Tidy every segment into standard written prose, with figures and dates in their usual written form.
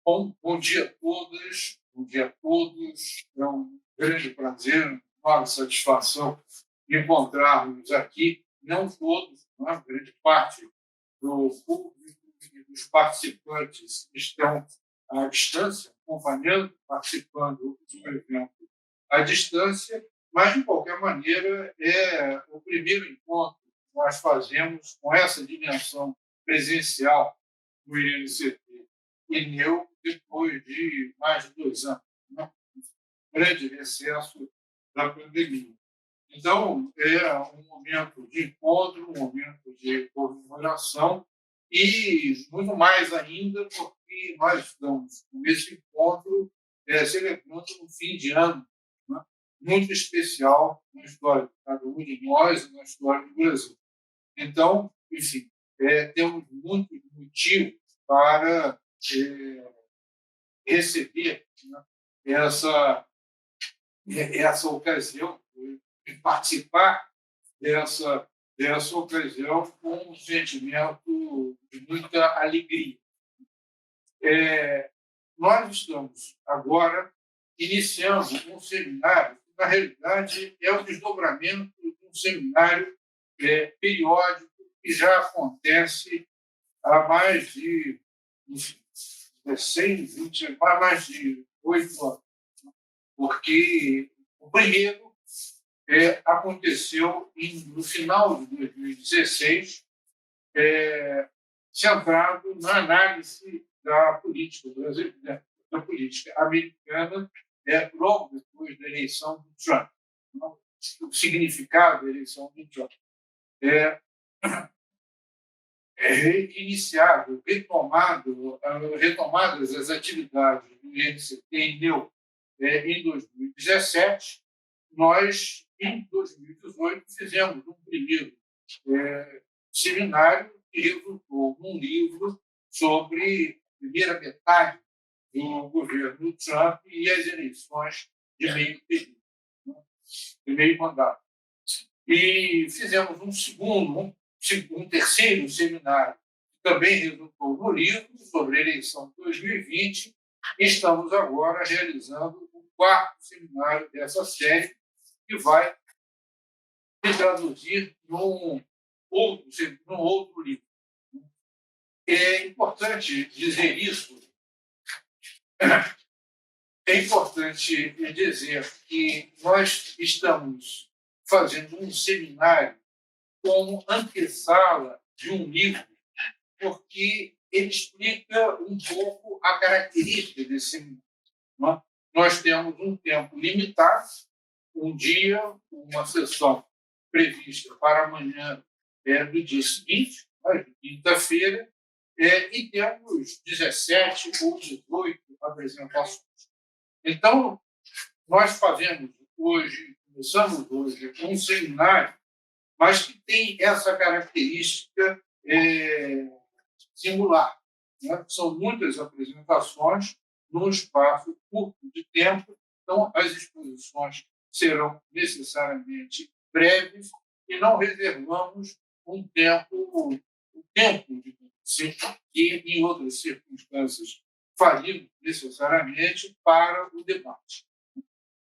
Bom dia a todas, bom dia a todos. É um grande prazer, uma satisfação encontrarmos aqui, não todos, uma grande parte do público e dos participantes que estão à distância, acompanhando, participando do evento à distância, mas, de qualquer maneira, é o primeiro encontro que nós fazemos com essa dimensão presencial no INCT e NEU depois de mais de 2 anos, né? Grande recesso da pandemia. Então, é um momento de encontro, um momento de comemoração e muito mais ainda porque nós estamos com esse encontro celebrando um fim de ano, né, muito especial na história de cada um de nós e na história do Brasil. Então, enfim, temos muitos motivos para receber, né, essa, essa ocasião, de participar dessa ocasião com um sentimento de muita alegria. Nós estamos agora iniciando um seminário que, na realidade, é o desdobramento de um seminário periódico que já acontece há mais de, enfim, 16, 20, há mais de 8 anos, porque o primeiro aconteceu no final de 2016, centrado na análise da política brasileira, da política americana, logo depois da eleição do Trump, o significado da eleição do Trump. Iniciado, retomadas as atividades do INCT em NEU em 2017, nós, em 2018, fizemos um primeiro seminário que resultou num livro sobre a primeira metade do governo Trump e as eleições de meio período, né, de meio mandato. E fizemos um terceiro seminário, que também resultou no livro sobre a eleição de 2020, e estamos agora realizando o quarto seminário dessa série, que vai se traduzir num outro livro. É importante dizer isso, é importante dizer que nós estamos fazendo um seminário como antessala de um livro, porque ele explica um pouco a característica desse seminário, né? Nós temos um tempo limitado, um dia, uma sessão prevista para amanhã do dia seguinte, né, de quinta-feira, e temos 17 ou 18 apresentações. Então, nós começamos hoje um seminário, mas que tem essa característica singular, né? São muitas apresentações num espaço curto de tempo, então as exposições serão necessariamente breves e não reservamos um tempo de que em outras circunstâncias faríamos necessariamente para o debate.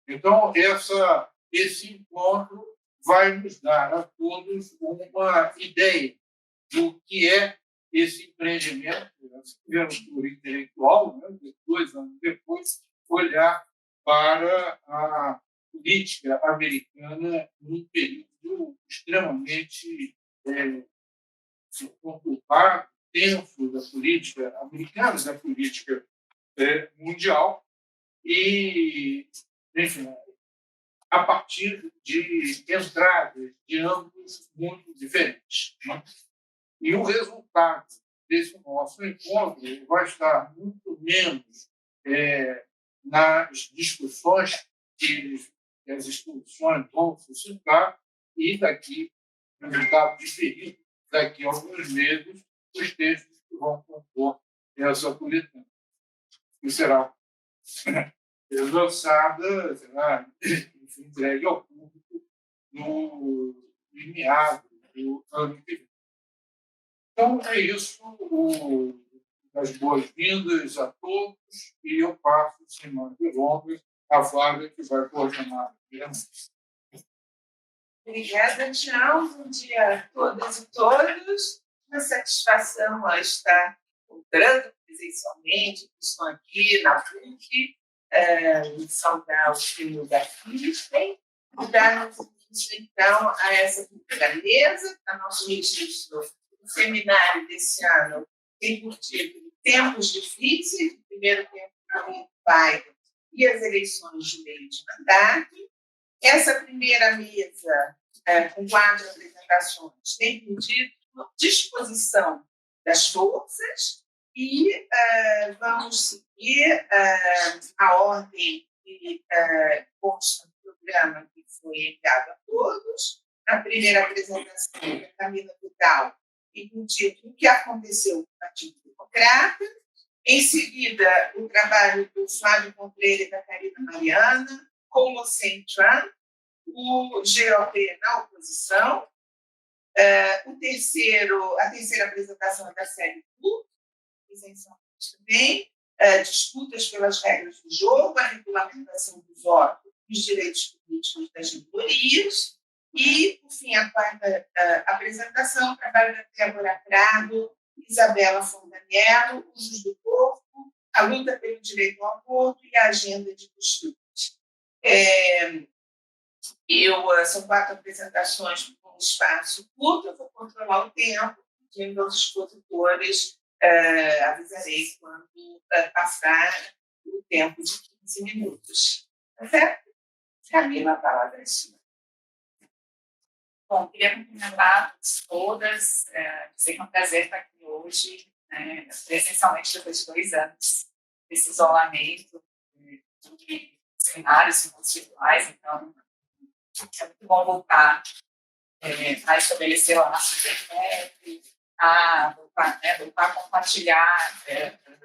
Então, esse encontro vai nos dar a todos uma ideia do que é esse empreendimento, essa aventura intelectual, né? 2 anos depois, olhar para a política americana num período extremamente conturbado, tenso da política americana, da política mundial, e, enfim, a partir de entradas de ângulos muito diferentes, né? E o resultado desse nosso encontro vai estar muito menos nas discussões que as instituições vão suscitar, e daqui, resultado diferido, daqui a alguns meses, os textos que vão compor essa coletânea, que será lançada, será entregue ao público no meados do ano que vem. Então, é isso. as boas-vindas a todos e eu passo, sem mais delongas, a Flávia, que vai coordenar a primeira mesa. Obrigada, Tião. Bom dia a todas e todos. Uma satisfação estar encontrando presencialmente, que estão aqui na PUC, saudar os filhos da FISTEM, e dar-nos início, então, a essa primeira mesa, a nosso registro. O seminário desse ano tem por título Tempos Difíceis, o primeiro tempo do Biden e as eleições de meio de mandato. Essa primeira mesa, com 4 apresentações, tem por título Disposição das Forças e vamos seguir a ordem que consta do programa que foi enviado a todos. A primeira apresentação da Camila Vidal, e com o título O que aconteceu com o Partido Democrata. Em seguida, o trabalho do Flávio Contreira e da Karina Mariana, com ou sem Trump, o GOP na oposição. A terceira apresentação é da série PUC, presencialmente também, disputas pelas regras do jogo, a regulamentação do voto e os direitos políticos das minorias. E, por fim, a quarta apresentação, o trabalho da Débora Prado, Isabela Fontanello, Usos do Corpo, a luta pelo direito ao aborto e a agenda de costumes. São 4 apresentações com um espaço curto, eu vou controlar o tempo, pedindo aos expositores, avisarei quando passar o tempo de 15 minutos. Tá certo? Camila, a palavra é sua. Bom, queria cumprimentar todas, dizer que é um prazer estar aqui hoje, né, presencialmente depois de 2 anos desse isolamento, de seminários virtuais, então é muito bom voltar a estabelecer laços de afeto, a voltar a compartilhar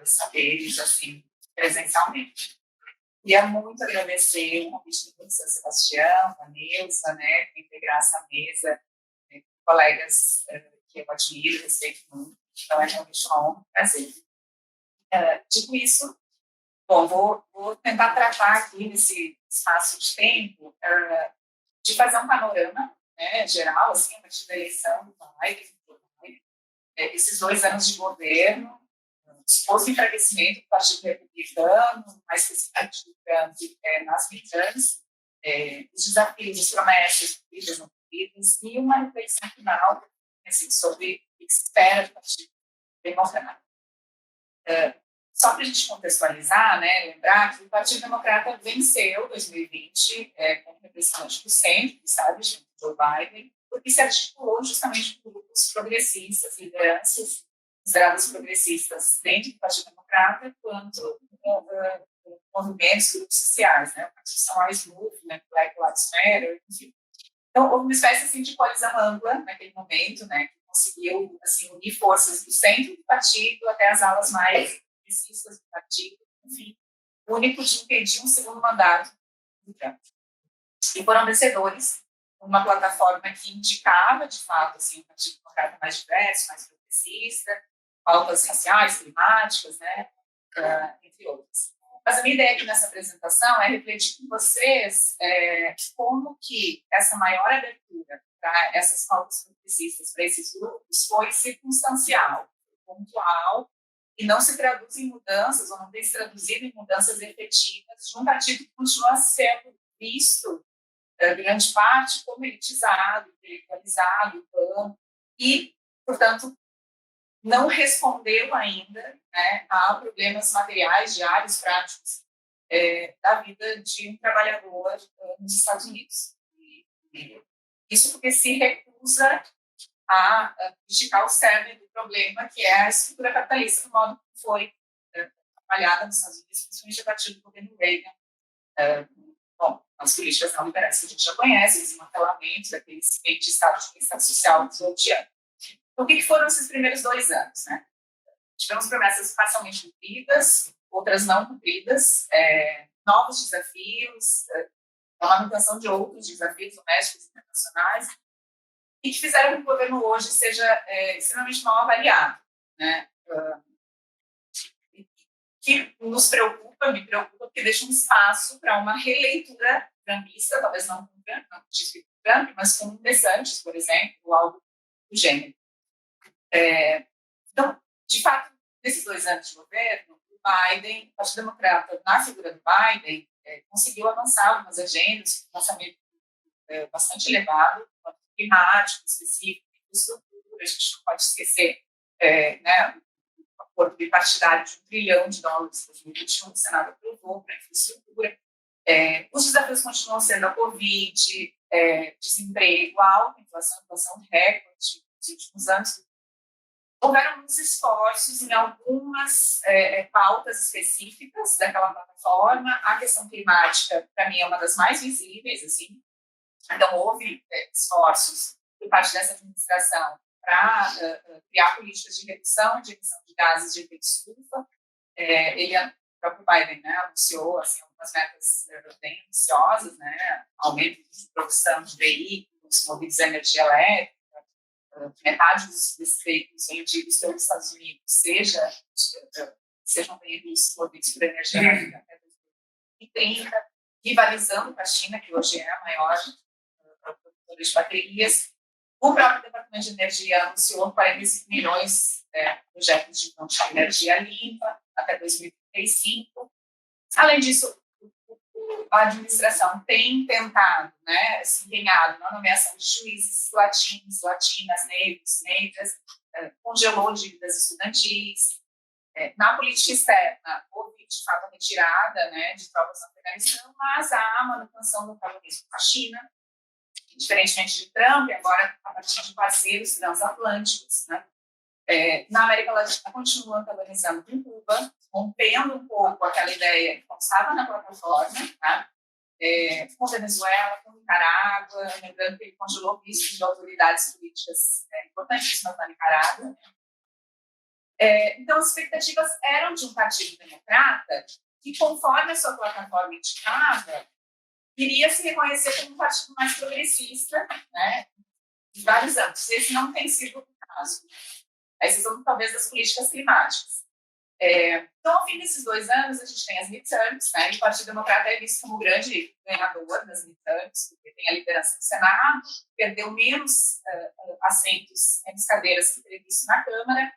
saberes assim, presencialmente. Queria muito agradecer o convite do professor Sebastião, a Neuza, né, por integrar essa mesa com colegas que eu admiro, respeito muito. Então, é realmente uma honra, um prazer. Dito isso, bom, vou tentar tratar aqui nesse espaço de tempo de fazer um panorama, né, geral, assim, a partir da eleição do Biden, esses 2 anos de governo, suposto enfraquecimento do Partido Republicano, mais especificamente do Trump nas midterms, os desafios, as promessas cumpridas, não cumpridas, e uma reflexão final assim, sobre o que se espera do Partido Democrata. Só para a gente contextualizar, né, lembrar que o Partido Democrata venceu 2020 com representante do centro, sabe, junto com Joe Biden, porque se articulou justamente por grupos progressistas, lideranças consideradas progressistas dentro do Partido Democrata, quanto movimentos, grupos sociais, né, o Constitutional Movement, Black Lives Matter, enfim. Então, houve uma espécie assim, de coalizão ampla naquele momento, né, que conseguiu assim, unir forças do centro do partido até as alas mais progressistas do partido, enfim, único de impedir um segundo mandato do Trump. E foram vencedores, uma plataforma que indicava, de fato, assim, um Partido Democrata mais diverso, mais progressista, pautas raciais, climáticas, né, entre outras. Mas a minha ideia aqui nessa apresentação é refletir com vocês como que essa maior abertura para essas pautas progressistas, para esses grupos, foi circunstancial, pontual, e não se traduz em mudanças, ou não tem se traduzido em mudanças efetivas de um partido que continua sendo visto, grande parte, como elitizado, intelectualizado, e, portanto, não respondeu ainda, né, a problemas materiais, diários, práticos da vida de um trabalhador nos Estados Unidos. E isso porque se recusa a criticar o cerne do problema, que é a estrutura capitalista, do modo que foi trabalhada nos Estados Unidos, principalmente a partir do governo Reagan. Bom, as políticas neoliberais que a gente já conhece, o desmantelamento daquele sistema de Estado de bem-estar social desotiano. Então, o que foram esses primeiros 2 anos? Né? Tivemos promessas parcialmente cumpridas, outras não cumpridas, novos desafios, a manutenção de outros desafios domésticos e internacionais, e que fizeram com que o governo hoje seja extremamente mal avaliado. Né? que me preocupa, porque deixa um espaço para uma releitura trumpista, talvez não com Trump, não com Trump, mas com DeSantis, por exemplo, ou algo do gênero. Então, de fato, nesses 2 anos de governo, o Biden, o Partido Democrata, na figura do Biden, conseguiu avançar algumas agendas, com orçamento bastante elevado, climático, específico, infraestrutura, a gente não pode esquecer, né, o acordo bipartidário de $1 trilhão em 2021, o Senado aprovou para a infraestrutura. Os desafios continuam sendo a Covid, desemprego alto, inflação recorde nos últimos anos. Houveram muitos esforços em algumas pautas específicas daquela plataforma. A questão climática, para mim, é uma das mais visíveis, assim. Então, houve esforços por parte dessa administração para criar políticas de redução de emissão de gases de efeito estufa. O próprio Biden, né, anunciou assim, algumas metas bem ambiciosas, né, aumento de produção de veículos movidos a energia elétrica, metade desses veículos vendidos pelos Estados Unidos sejam veículos movidos por energia elétrica até 2030, rivalizando com a China, que hoje é a maior produtora de baterias. O próprio Departamento de Energia anunciou 45 milhões de projetos de energia limpa até 2035. Além disso, a administração tem tentado, né, se empenhado na nomeação de juízes latinos, latinas, negras, congelou dívidas estudantis. Na política externa, houve, de fato, a retirada, né, de tropas no Afeganistão, mas há manutenção do antagonismo com a China, diferentemente de Trump, agora a partir de parceiros transatlânticos, né? Na América Latina, continua antagonizando com Cuba, rompendo um pouco aquela ideia que constava na plataforma, tá? Com Venezuela, com Nicarágua, lembrando que ele congelou vistos de autoridades políticas importantíssimas na Nicarágua. Então, as expectativas eram de um partido democrata que, conforme a sua plataforma indicava, queria se reconhecer como um partido mais progressista, né, em vários anos. Esse não tem sido o caso. A exceção, talvez, das políticas climáticas. Então, ao fim desses 2 anos, a gente tem as midterms, né, e o Partido Democrata é visto como grande ganhador das midterms, porque tem a liderança do Senado, perdeu menos assentos, menos cadeiras que previsto na Câmara.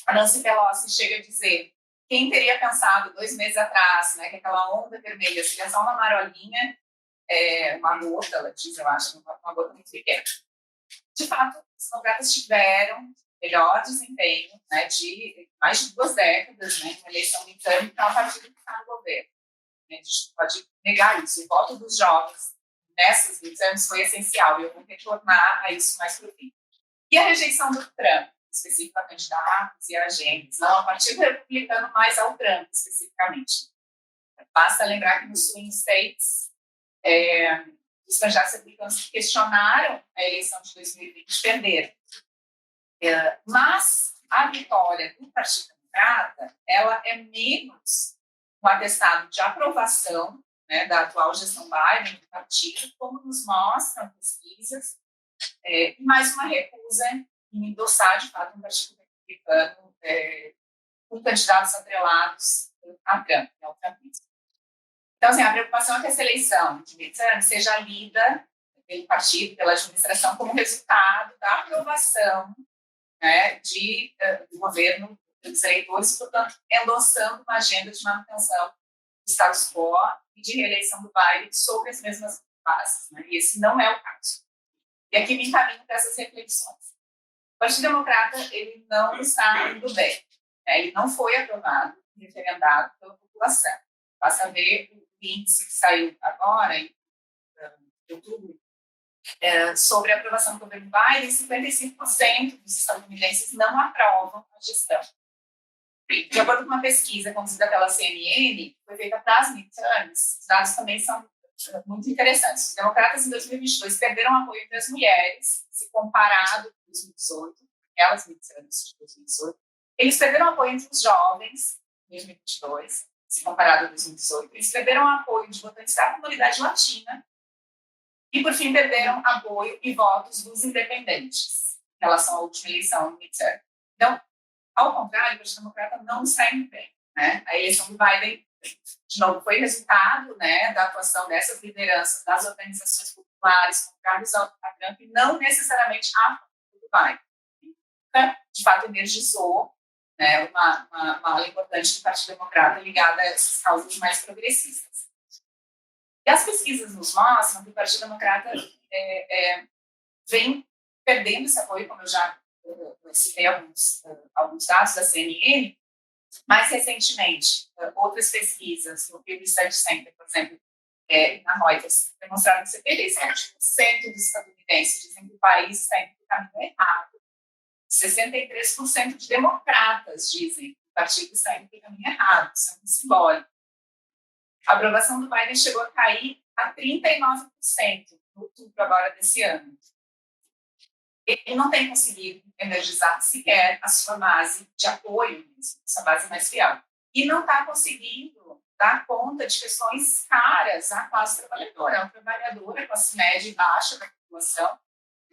A Nancy Pelosi chega a dizer: quem teria pensado 2 meses atrás, né, que aquela onda vermelha seria só uma marolinha, uma gota, ela diz, eu acho, uma gota muito pequena. De fato, os democratas tiveram melhor desempenho, né, de mais de 2 décadas, né, uma eleição midterm para o partido que está no governo. A gente pode negar isso. O voto dos jovens nessas midterms foi essencial, e eu vou retornar a isso mais para o fim. E a rejeição do Trump, específico a candidatos e agendas, não ao Partido Republicano, mas ao Trump, especificamente. Basta lembrar que nos swing states, os candidatos republicanos que questionaram a eleição de 2020 perderam. Mas a vitória do Partido Democrata, ela é menos um atestado de aprovação, né, da atual gestão Biden do partido, como nos mostram pesquisas, e mais uma recusa em endossar, de fato, um partido republicano com candidatos atrelados a Trump, ao trumpismo. Então, assim, a preocupação é que essa eleição de midterm seja lida pelo partido, pela administração, como resultado da aprovação, né, do governo, dos eleitores, portanto, endossando uma agenda de manutenção do status quo e de reeleição do Biden sobre as mesmas bases, né? E esse não é o caso. E aqui me encaminho para essas reflexões. O Partido Democrata, ele não está indo bem, né? Ele não foi aprovado, referendado pela população. Basta ver o índice que saiu agora, em outubro, sobre a aprovação do governo Biden, 55% dos estadunidenses não aprovam a gestão. De acordo com uma pesquisa conduzida pela CNN, que foi feita para as midterms, os dados também são muito interessantes. Os democratas, em 2022, perderam apoio entre as mulheres, se comparado com 2018, aquelas midterms de 2018. Eles perderam apoio entre os jovens, em 2022, se comparado a 2018. Eles perderam apoio de votantes da comunidade latina, e, por fim, perderam apoio e votos dos independentes em relação à última eleição midterm. Então, ao contrário, o Partido Democrata não está indo bem. né? A eleição do Biden, de novo, foi resultado, né, da atuação dessas lideranças das organizações populares contrárias a Trump e não necessariamente a favor do Biden. De fato, energizou, né, uma ala importante do Partido Democrata ligada a essas causas mais progressistas. E as pesquisas nos mostram que o Partido Democrata vem perdendo esse apoio, como eu já citei alguns dados da CNN. Mais recentemente, outras pesquisas no Pew Research Center, por exemplo, na Reuters, demonstraram que 77% dos estadunidenses dizem que o país está indo no caminho errado. 63% de democratas dizem que o partido está indo no caminho errado. Isso é muito simbólico. A aprovação do Biden chegou a cair a 39% no outubro agora desse ano. Ele não tem conseguido energizar sequer a sua base de apoio, essa base mais fiel. E não está conseguindo dar conta de questões caras à classe trabalhadora. É uma trabalhadora, classe média e baixa da população,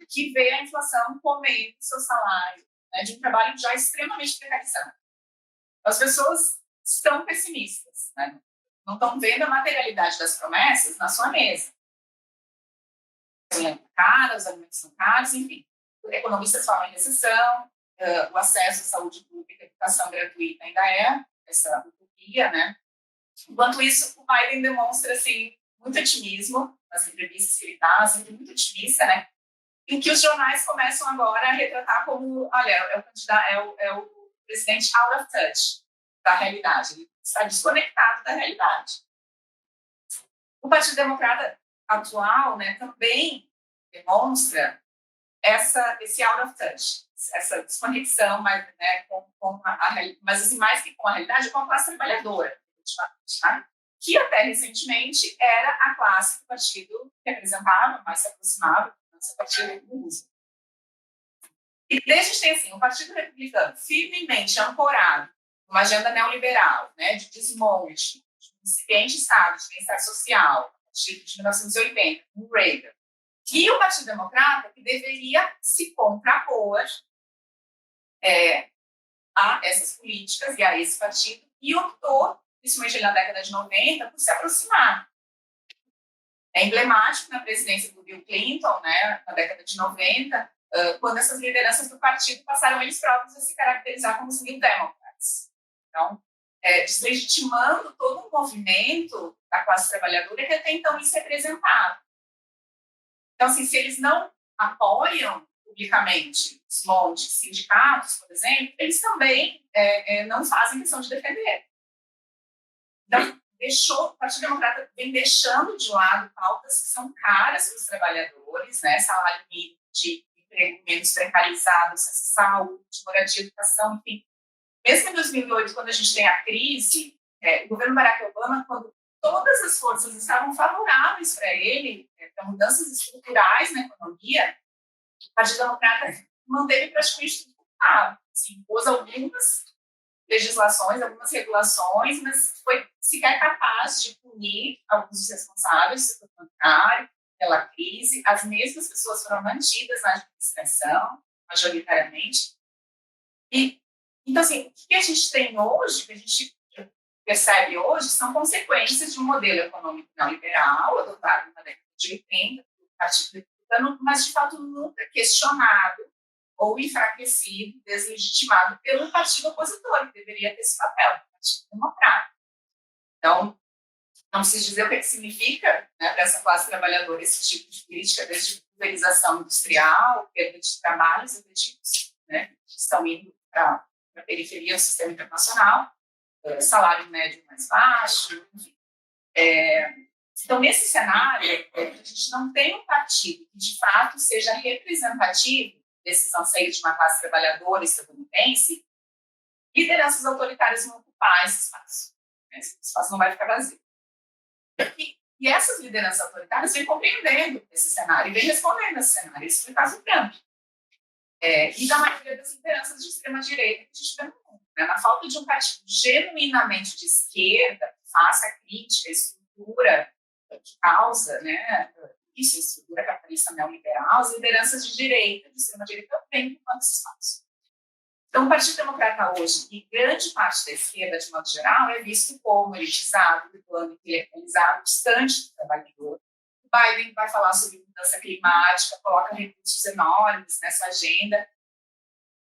que vê a inflação comendo seu salário, né, de um trabalho já extremamente precarizado. As pessoas estão pessimistas, né? Não estão vendo a materialidade das promessas na sua mesa. Os alimentos são caros, enfim. Economistas falam em recessão, o acesso à saúde pública, educação gratuita ainda é essa utopia, né? Enquanto isso, o Biden demonstra, assim, muito otimismo nas entrevistas que ele dá, sempre muito otimista, né? Em que os jornais começam agora a retratar como, olha, é o presidente out of touch da realidade, ele está desconectado da realidade. O Partido Democrata atual, né, também demonstra esse out of touch, essa desconexão, mas, né, com a realidade, mas assim, mais que com a realidade, com a classe trabalhadora, tá? Que até recentemente era a classe que o partido representava, mais se aproximava do partido uso. E desde a gente tem assim, um partido republicano firmemente ancorado numa agenda neoliberal, né, de desmonte, de incipiente estado de bem-estar social, a partir de 1980, com Reagan. E o Partido Democrata, que deveria se contrapor a essas políticas e a esse partido, e optou, principalmente na década de 90, por se aproximar. É emblemático na presidência do Bill Clinton, né, na década de 90, quando essas lideranças do partido passaram eles próprios a se caracterizar como os New Democrats. Então, deslegitimando todo um movimento da classe trabalhadora que até então isso representava. Então, assim, se eles não apoiam publicamente os montes sindicatos, por exemplo, eles também não fazem questão de defender. Então, o Partido Democrata vem deixando de lado pautas que são caras para os trabalhadores, né? Salário mínimo, de emprego menos precarizado, saúde, moradia, educação, enfim. Mesmo em 2008, quando a gente tem a crise, o governo Barack Obama, quando todas as forças estavam favoráveis para ele, para mudanças estruturais na economia, o Partido Democrata manteve praticamente tudo claro. Assim, impôs algumas legislações, algumas regulações, mas foi sequer capaz de punir alguns dos responsáveis pelo bancário, pela crise. As mesmas pessoas foram mantidas na administração, majoritariamente. E, então, assim, o que a gente tem hoje, que a gente percebe hoje, são consequências de um modelo econômico neoliberal adotado na década de 80 pelo Partido Republicano, mas, de fato, nunca questionado ou enfraquecido, deslegitimado pelo partido opositor, que deveria ter esse papel, o Partido Democrático. Então, não preciso dizer o que significa, né, para essa classe trabalhadora esse tipo de política, desde pulverização industrial, perda de trabalhos efetivos, né, que estão indo para a periferia do sistema internacional, salário médio mais baixo, enfim. Então, nesse cenário, a gente não tem um partido que, de fato, seja representativo desses anseios de uma classe trabalhadora estadunidense. Lideranças autoritárias vão ocupar esse espaço. Esse espaço não vai ficar vazio. E essas lideranças autoritárias vêm compreendendo esse cenário e vêm respondendo a esse cenário. Isso foi o caso do Trump. E da maioria das lideranças de extrema-direita que a gente vê no mundo. Né? Na falta de um partido genuinamente de esquerda, que faça a crítica, a estrutura que causa, né, isso, a estrutura capitalista neoliberal, as lideranças de direita, de extrema-direita, vêm ocupando esse espaço. Então, o Partido Democrata hoje, e grande parte da esquerda, de modo geral, é visto como elitizado, do plano intelectualizado, distante do trabalhador. O Biden vai falar sobre mudança climática, coloca recursos enormes nessa agenda,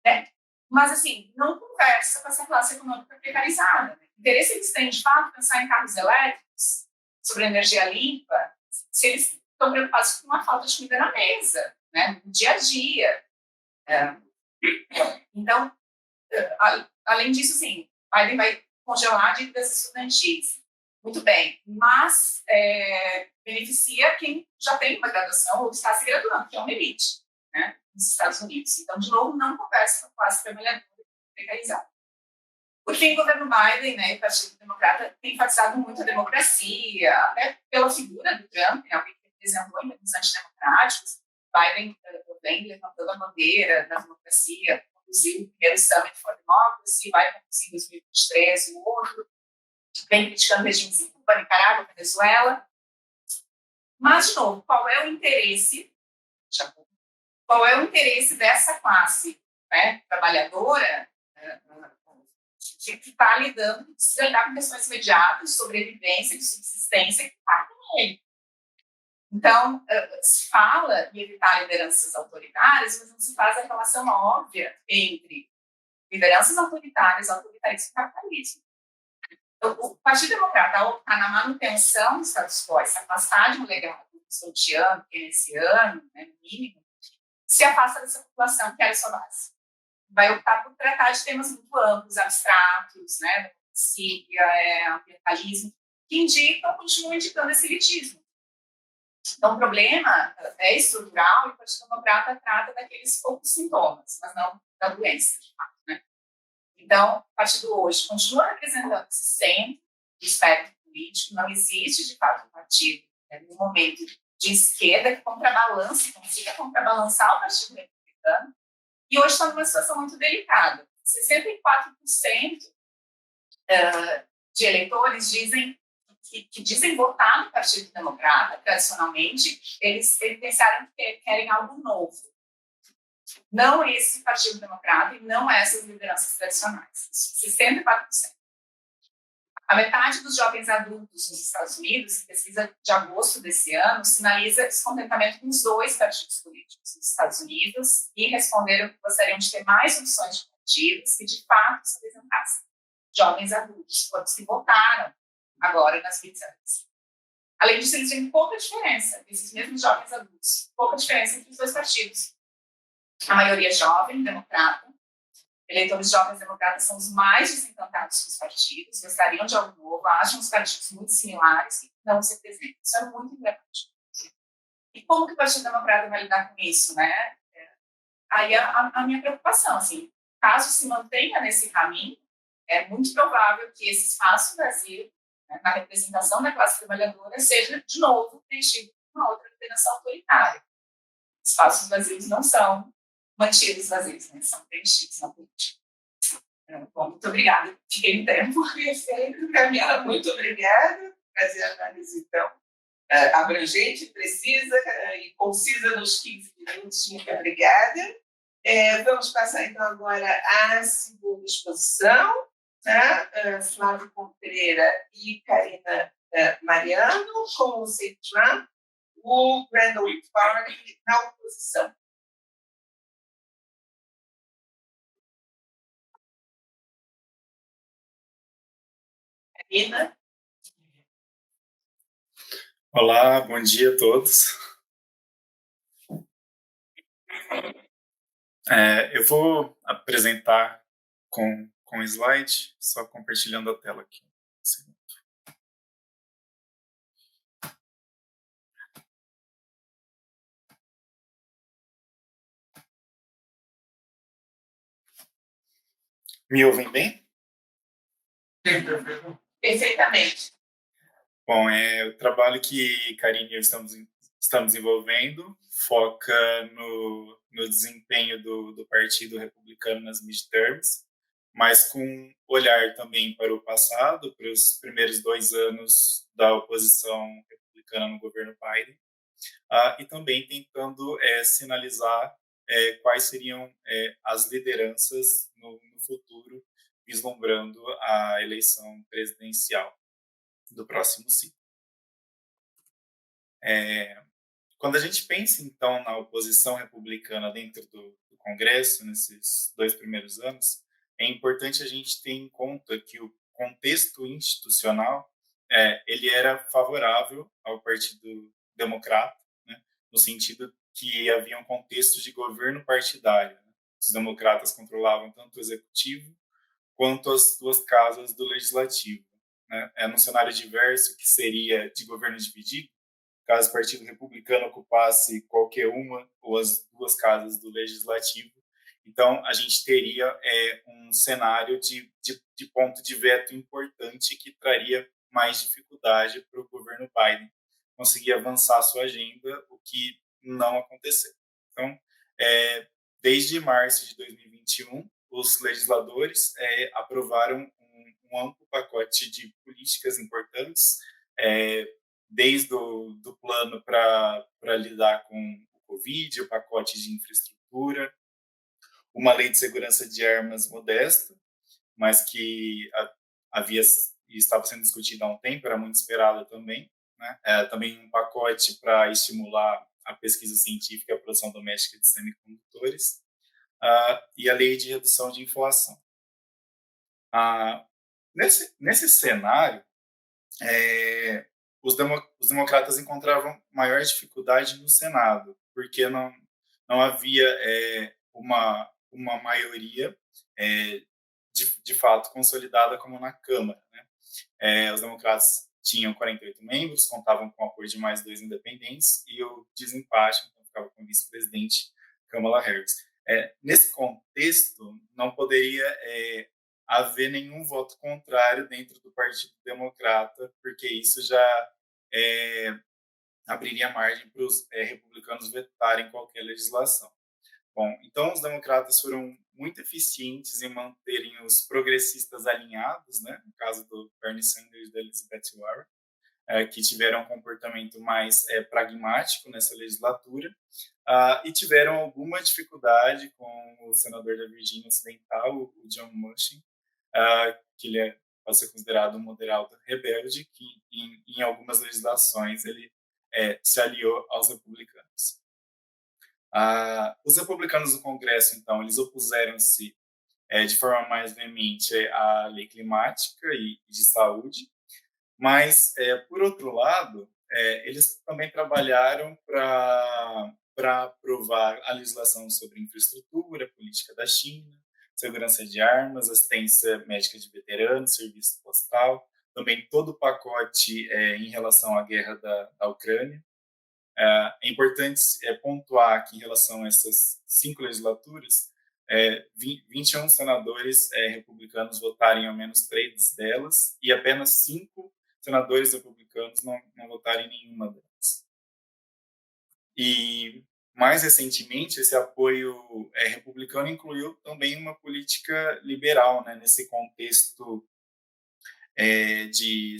né? Mas, assim, não conversa com essa classe econômica precarizada. Né? O interesse eles têm, de fato, pensar em carros elétricos, sobre energia limpa, se eles estão preocupados com a falta de comida na mesa, né? No dia a dia. Então, além disso, sim, Biden vai congelar dívidas estudantis. Muito bem, mas beneficia quem já tem uma graduação ou está se graduando, que é uma elite, né, nos Estados Unidos. Então, de novo, não conversa com a classe trabalhadora precarizada. Por fim, o governo Biden, né, e o Partido Democrata tem enfatizado muito a democracia, até pela figura do Trump, né, alguém que representou em termos antidemocráticos. Biden vem levantando a bandeira da democracia, conduziu o primeiro Summit for Democracy, vai conduzir em 2023 o outro, vem criticando regimes em Cuba, Nicarágua, Venezuela. Mas, de novo, qual é o interesse dessa classe, né, trabalhadora, que está lidando, que precisa lidar com questões imediatas de sobrevivência, de subsistência, que impactam ele? Então, se fala em evitar lideranças autoritárias, mas não se faz a relação óbvia entre lideranças autoritárias, autoritarismo e capitalismo. Então, o Partido Democrata, ao optar na manutenção do status quo, se afastar de um legado rousseauiano, keynesiano, né, no mínimo, se afasta dessa população que era sua base. Vai optar por tratar de temas muito amplos, abstratos, né, democracia, ambientalismo, que continuam indicando esse elitismo. Então, o problema é estrutural e o Partido Democrata trata daqueles poucos sintomas, mas não da doença, de fato. Né? Então, o partido hoje continua representando esse centro do espectro político, não existe, de fato, um partido, né, no momento de esquerda que consiga contrabalançar o Partido Republicano, e hoje está numa situação muito delicada. 64% de eleitores dizem que dizem votar no Partido Democrata, tradicionalmente, eles pensaram que querem algo novo. Não esse Partido Democrata e não essas lideranças tradicionais. 64%. A metade dos jovens adultos nos Estados Unidos, em pesquisa de agosto desse ano, sinaliza descontentamento com os dois partidos políticos nos Estados Unidos e responderam que gostariam de ter mais opções de partidos que, de fato, se apresentassem jovens adultos, todos que votaram agora nas midterms. Além disso, eles têm pouca diferença, esses mesmos jovens adultos, pouca diferença entre os dois partidos. A maioria é jovem, democrata. Eleitores jovens democratas são os mais desencantados com os partidos, gostariam de algo novo, acham os partidos muito similares e não se representam. Isso é muito importante. E como que o Partido Democrata vai lidar com isso, né? Aí a minha preocupação, assim, caso se mantenha nesse caminho, é muito provável que esse espaço vazio, né, na representação da classe trabalhadora, seja, de novo, preenchido por uma outra liderança autoritária. Espaços vazios não são mantidos vazios, né? São preenchidos na política. Bom, muito obrigada. Fiquei no tempo. Perfeito, Camila, muito obrigada por fazer a análise, então, abrangente, precisa e concisa nos 15 minutos. Muito obrigada. Vamos passar, então, agora à segunda exposição, tá? Flávio Contreira e Karina Mariano, com o Say Trump, o Randall Party na oposição. Karina? Olá, bom dia a todos. Eu vou apresentar com slide, só compartilhando a tela aqui. Me ouvem bem? Perfeitamente. Bom, o trabalho que Karine e eu estamos desenvolvendo foca no desempenho do Partido Republicano nas midterms, mas com olhar também para o passado, para os primeiros 2 anos da oposição republicana no governo Biden, e também tentando sinalizar quais seriam as lideranças no futuro, vislumbrando a eleição presidencial do próximo ciclo. Quando a gente pensa, então, na oposição republicana dentro do Congresso, nesses 2 primeiros anos, é importante a gente ter em conta que o contexto institucional ele era favorável ao Partido Democrata, né, no sentido que havia um contexto de governo partidário. Né? Os democratas controlavam tanto o executivo quanto as duas casas do legislativo. Né? Num cenário diverso, que seria de governo dividido, caso o Partido Republicano ocupasse qualquer uma ou as duas casas do Legislativo. Então, a gente teria um cenário de ponto de veto importante que traria mais dificuldade para o governo Biden conseguir avançar a sua agenda, o que não aconteceu. Então, desde março de 2021, os legisladores aprovaram um amplo pacote de políticas importantes, desde do plano para lidar com o Covid, o pacote de infraestrutura, uma lei de segurança de armas modesta, mas que havia e estava sendo discutida há um tempo, era muito esperada também. Né? Também um pacote para estimular a pesquisa científica e a produção doméstica de semicondutores, e a lei de redução de inflação. Nesse cenário, os democratas encontravam maior dificuldade no Senado, porque não havia uma maioria de fato consolidada como na Câmara. Né? Os democratas tinham 48 membros, contavam com o apoio de mais 2 independentes, e o desempate, então ficava com o vice-presidente Kamala Harris. Nesse contexto, não poderia haver nenhum voto contrário dentro do Partido Democrata, porque isso já abriria margem para os republicanos vetarem qualquer legislação. Bom, então os democratas foram muito eficientes em manterem os progressistas alinhados, né? No caso do Bernie Sanders e da Elizabeth Warren, que tiveram um comportamento mais pragmático nessa legislatura, e tiveram alguma dificuldade com o senador da Virgínia Ocidental, o John Manchin, que ele pode ser considerado um moderado rebelde, que em algumas legislações ele se aliou aos republicanos. Os republicanos do Congresso, então, eles opuseram-se de forma mais veemente à lei climática e de saúde, mas, por outro lado, eles também trabalharam para aprovar a legislação sobre infraestrutura, política da China, segurança de armas, assistência médica de veteranos, serviço postal, também todo o pacote em relação à guerra da Ucrânia. É importante pontuar que, em relação a essas 5 legislaturas, 21 senadores republicanos votaram em ao menos 3 delas, e apenas 5 senadores republicanos não votaram em nenhuma delas. E, mais recentemente, esse apoio republicano incluiu também uma política liberal, né, nesse contexto de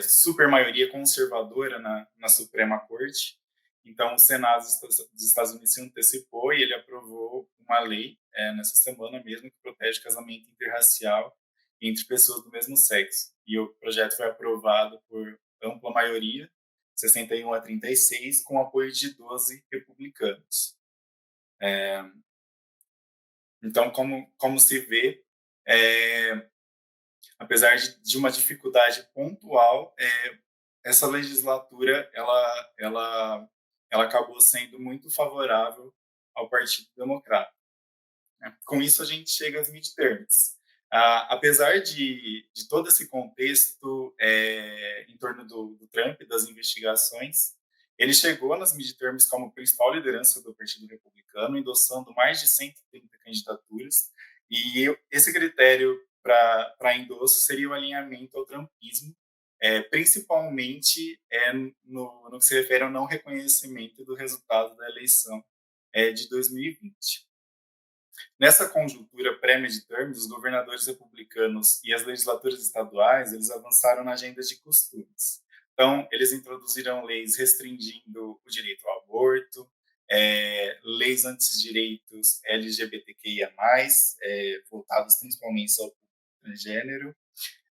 supermaioria conservadora na Suprema Corte. Então, o Senado dos Estados Unidos se antecipou e ele aprovou uma lei nessa semana mesmo que protege o casamento interracial entre pessoas do mesmo sexo. E o projeto foi aprovado por ampla maioria, 61-36, com apoio de 12 republicanos. Então, como se vê, apesar de uma dificuldade pontual, essa legislatura ela acabou sendo muito favorável ao Partido Democrata. Com isso, a gente chega às midterms. Apesar de todo esse contexto em torno do Trump e das investigações, ele chegou nas midterms como principal liderança do Partido Republicano, endossando mais de 130 candidaturas, e esse critério para endosso seria o alinhamento ao trumpismo, principalmente no que se refere ao não reconhecimento do resultado da eleição de 2020. Nessa conjuntura pré-midterms, os governadores republicanos e as legislaturas estaduais eles avançaram na agenda de costumes. Então, eles introduziram leis restringindo o direito ao aborto, leis anti-direitos LGBTQIA+, voltadas principalmente ao transgênero.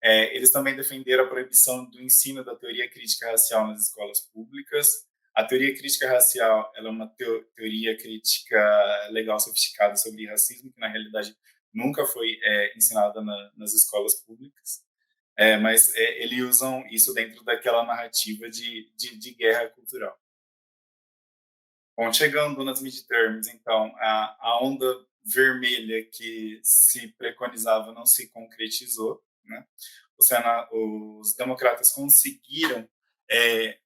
Eles também defenderam a proibição do ensino da teoria crítica racial nas escolas públicas. A teoria crítica racial ela é uma teoria crítica legal sofisticada sobre racismo, que na realidade nunca foi ensinada nas escolas públicas. Mas eles usam isso dentro daquela narrativa de guerra cultural. Bom, chegando nas midterms, então, a onda vermelha que se preconizava não se concretizou, né? Os democratas conseguiram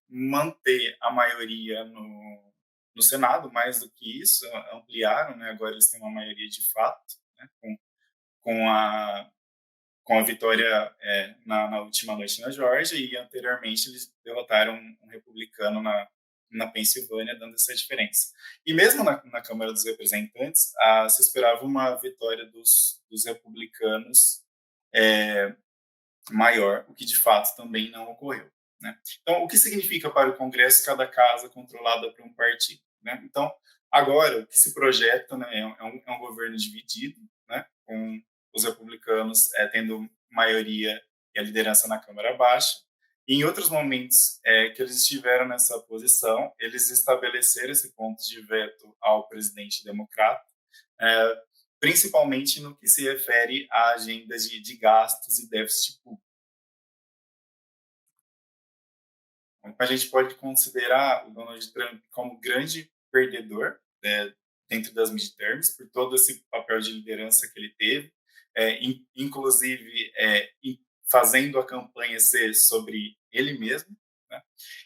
manter a maioria no Senado, mais do que isso, ampliaram, né? Agora eles têm uma maioria de fato, né? Com a vitória na última noite na Geórgia, e anteriormente eles derrotaram um republicano na Pensilvânia, dando essa diferença. E mesmo na Câmara dos Representantes, se esperava uma vitória dos republicanos maior, o que de fato também não ocorreu, né? Então, o que significa para o Congresso cada casa controlada por um partido, né? Então, agora, o que se projeta, né, é um governo dividido, né, com os republicanos tendo maioria e a liderança na Câmara Baixa. E em outros momentos que eles estiveram nessa posição, eles estabeleceram esse ponto de veto ao presidente democrata, principalmente no que se refere à agenda de gastos e déficit público. Então, a gente pode considerar o Donald Trump como grande perdedor dentro das midterms, por todo esse papel de liderança que ele teve, inclusive fazendo a campanha ser sobre ele mesmo, né?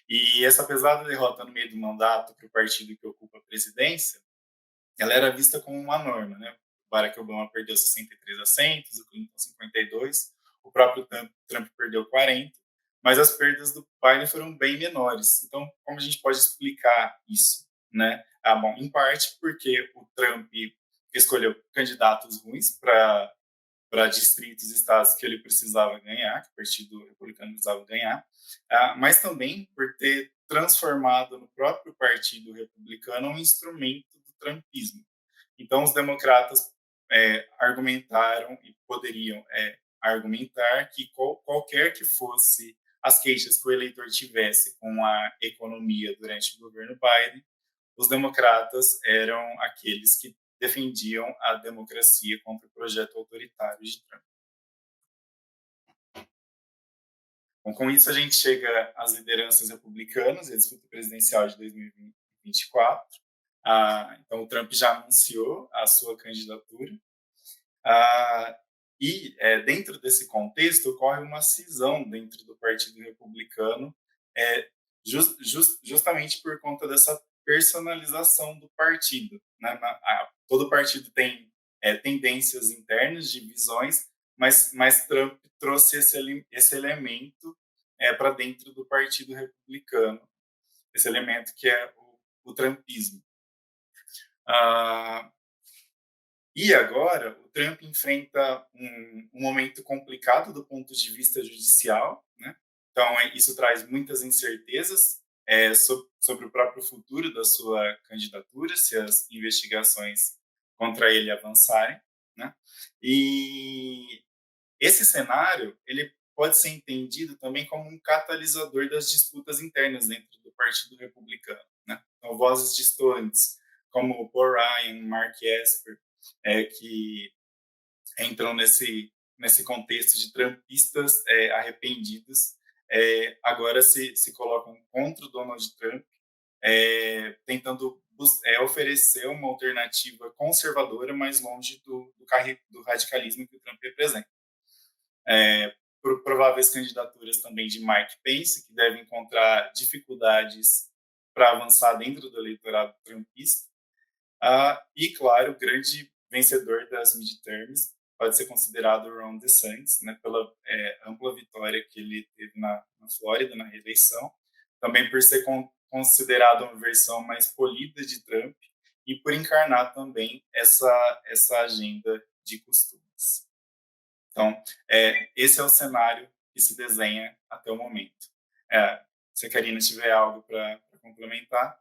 E essa pesada derrota no meio do mandato para o partido que ocupa a presidência, ela era vista como uma norma, né? O Barack Obama perdeu 63 assentos, o Clinton 52, o próprio Trump perdeu 40, mas as perdas do Biden foram bem menores. Então, como a gente pode explicar isso, né? Bom, em parte porque o Trump escolheu candidatos ruins para distritos e estados que ele precisava ganhar, que o Partido Republicano precisava ganhar, mas também por ter transformado no próprio Partido Republicano um instrumento do trumpismo. Então, os democratas argumentaram e poderiam argumentar que qualquer que fosse as queixas que o eleitor tivesse com a economia durante o governo Biden, os democratas eram aqueles que defendiam a democracia contra o projeto autoritário de Trump. Bom, com isso a gente chega às lideranças republicanas e à disputa presidencial de 2024. Então, o Trump já anunciou a sua candidatura. E, dentro desse contexto, ocorre uma cisão dentro do Partido Republicano, justamente por conta dessa personalização do partido, né? Todo partido tem tendências internas, divisões, mas Trump trouxe esse elemento para dentro do Partido Republicano, esse elemento que é o trumpismo. E agora, o Trump enfrenta um momento complicado do ponto de vista judicial, né? Então, isso traz muitas incertezas sobre o próprio futuro da sua candidatura, se as investigações contra ele avançarem, né? E esse cenário, ele pode ser entendido também como um catalisador das disputas internas dentro do Partido Republicano, né? Então, vozes distantes, como Paul Ryan, Mark Esper, que entram nesse contexto de trumpistas arrependidos, agora se colocam contra o Donald Trump, tentando oferecer uma alternativa conservadora mais longe do radicalismo que o Trump representa. Prováveis candidaturas também de Mike Pence, que deve encontrar dificuldades para avançar dentro do eleitorado trumpista. E, claro, o grande vencedor das midterms pode ser considerado Ron DeSantis, né, pela ampla vitória que ele teve na Flórida, na reeleição, também por ser considerado uma versão mais polida de Trump e por encarnar também essa agenda de costumes. Então, esse é o cenário que se desenha até o momento. Se a Karina tiver algo para complementar.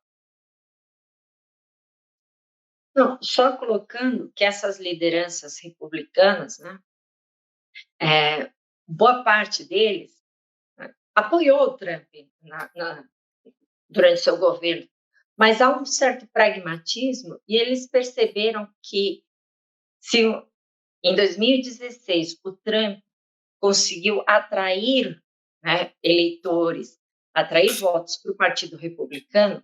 Não, só colocando que essas lideranças republicanas, né, boa parte deles, né, apoiou o Trump durante seu governo, mas há um certo pragmatismo e eles perceberam que se em 2016 o Trump conseguiu atrair, né, eleitores, atrair votos para o Partido Republicano,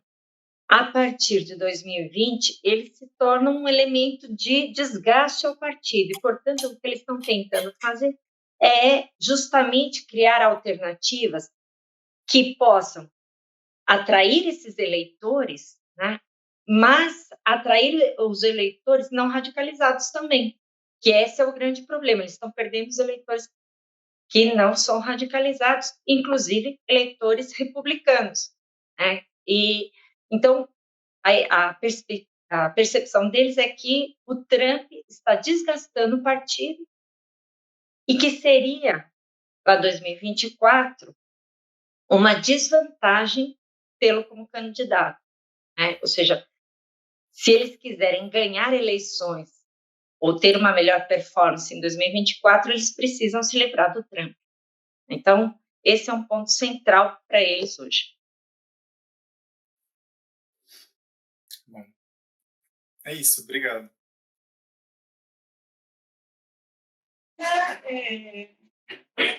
a partir de 2020, ele se torna um elemento de desgaste ao partido. E, portanto, o que eles estão tentando fazer é justamente criar alternativas que possam atrair esses eleitores, né? Mas atrair os eleitores não radicalizados também, que esse é o grande problema. Eles estão perdendo os eleitores que não são radicalizados, inclusive eleitores republicanos, né? E então a percepção deles é que o Trump está desgastando o partido e que seria, para 2024, uma desvantagem tê-lo como candidato, né? Ou seja, se eles quiserem ganhar eleições ou ter uma melhor performance em 2024, eles precisam se livrar do Trump. Então, esse é um ponto central para eles hoje. Bom, é isso, obrigado.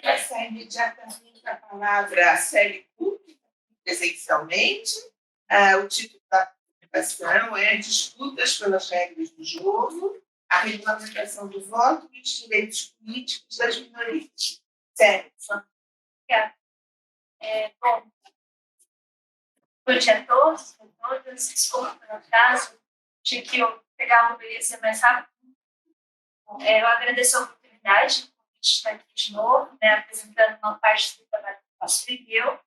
Passar imediatamente a palavra a Célia Cook, presencialmente. O título da apresentação é Disputas pelas regras do jogo, a regulamentação do voto e os direitos políticos das minorias. Célia, Obrigada. Bom, boa noite a todos, a todas. Desculpa pelo atraso, tinha que pegar uma beleza mais rápido. Eu agradeço a oportunidade de estar aqui de novo, né, apresentando uma parte do trabalho que eu faço eu.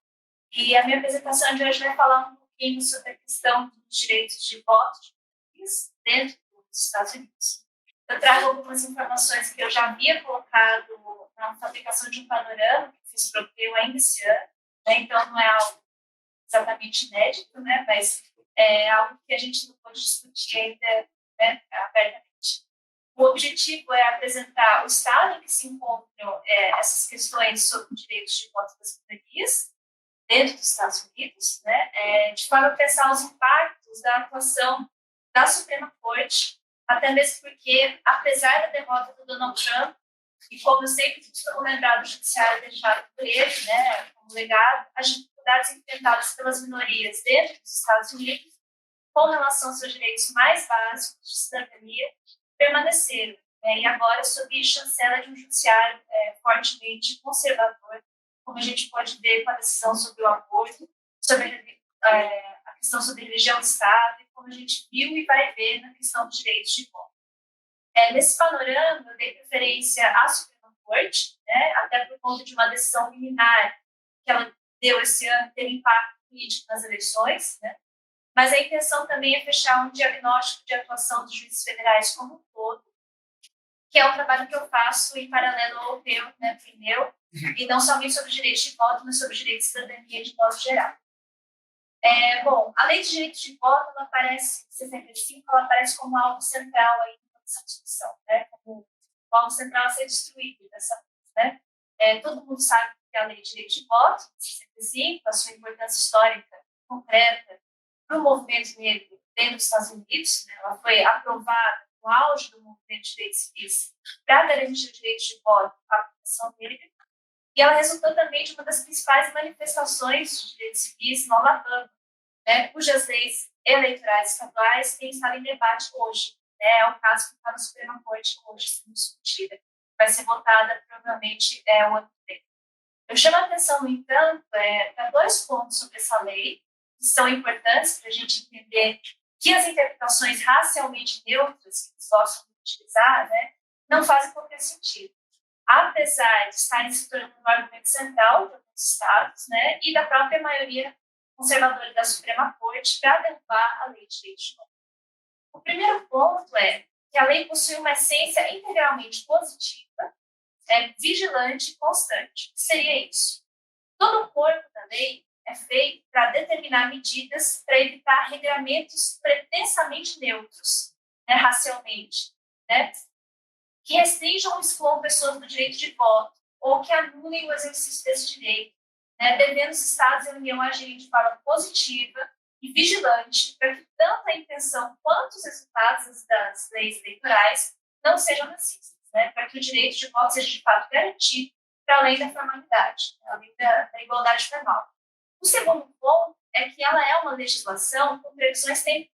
E a minha apresentação de hoje vai falar um pouquinho sobre a questão dos direitos de voto de mulheres dentro dos Estados Unidos. Eu trago algumas informações que eu já havia colocado na fabricação de um panorama que fiz para o PREU ainda esse ano, né? Então não é algo exatamente inédito, né? Mas é algo que a gente não pode discutir ainda, né, abertamente. O objetivo é apresentar o estado em que se encontram essas questões sobre direitos de voto das minorias dentro dos Estados Unidos, né, de forma a pensar os impactos da atuação da Suprema Corte, até mesmo porque, apesar da derrota do Donald Trump, e como eu sempre costumo lembrar do judiciário deixado por ele, né, como legado, as dificuldades enfrentadas pelas minorias dentro dos Estados Unidos com relação aos seus direitos mais básicos de cidadania permaneceram, né, e agora sob chancela de um judiciário fortemente conservador, como a gente pode ver com a decisão sobre o aborto, sobre a questão sobre religião do Estado, e como a gente viu e vai ver na questão dos direitos de voto. Nesse panorama, eu dei preferência à Suprema Corte, né, até por conta de uma decisão liminar que ela deu esse ano, teve impacto político nas eleições, né, mas a intenção também é fechar um diagnóstico de atuação dos juízes federais como um todo, que é o trabalho que eu faço em paralelo ao PREU, né, primeiro, e não somente sobre direitos de voto, mas sobre direitos de cidadania de modo geral. Bom, a lei de direitos de voto, ela aparece, em 65, ela aparece como algo central aí nessa discussão, né, como algo central a ser destruído dessa vez, né. Todo mundo sabe que a lei de direitos de voto, de 65, a sua importância histórica concreta para o movimento negro dentro dos Estados Unidos, né, ela foi aprovada no auge do movimento de direitos civis para garantir o direito de voto à população negra, e ela resultou também de uma das principais manifestações de direitos civis no Alabama, né, cujas leis eleitorais estaduais têm estado em debate hoje. Né, é o caso que está na Suprema Corte hoje sendo discutida. Vai ser votada provavelmente o ano que vem. Eu chamo a atenção, no entanto, para dois pontos sobre essa lei, que são importantes para a gente entender que as interpretações racialmente neutras que eles gostam de utilizar, né, não fazem qualquer sentido. Apesar de estarem se tornando um argumento central de alguns estados, né, e da própria maioria conservadora da Suprema Corte para derrubar a lei de direitos de voto. O primeiro ponto é que a lei possui uma essência integralmente positiva, vigilante e constante. O que seria isso? Todo o corpo da lei é feito para determinar medidas para evitar regramentos pretensamente neutros, né, racialmente, né, que restringam ou excluam pessoas do direito de voto ou que anulem o exercício desse direito, né, devendo os Estados e a União agirem de forma positiva e vigilante para que tanto a intenção quanto os resultados das leis eleitorais não sejam racistas, né, para que o direito de voto seja de fato garantido para além da formalidade, além da igualdade formal. O segundo ponto é que ela é uma legislação com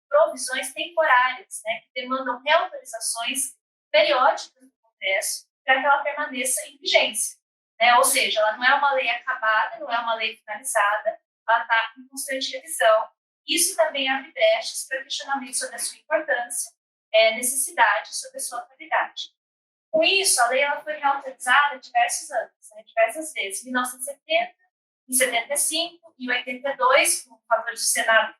provisões temporárias, né, que demandam reautorizações periódicas do Congresso para que ela permaneça em vigência, né? Ou seja, ela não é uma lei acabada, não é uma lei finalizada, ela está em constante revisão. Isso também abre brechas para questionamento sobre a sua importância, necessidade e sobre a sua qualidade. Com isso, a lei ela foi reautorizada diversos anos, né, diversas vezes, em 1970, em 75, em 82, com favores do Senado,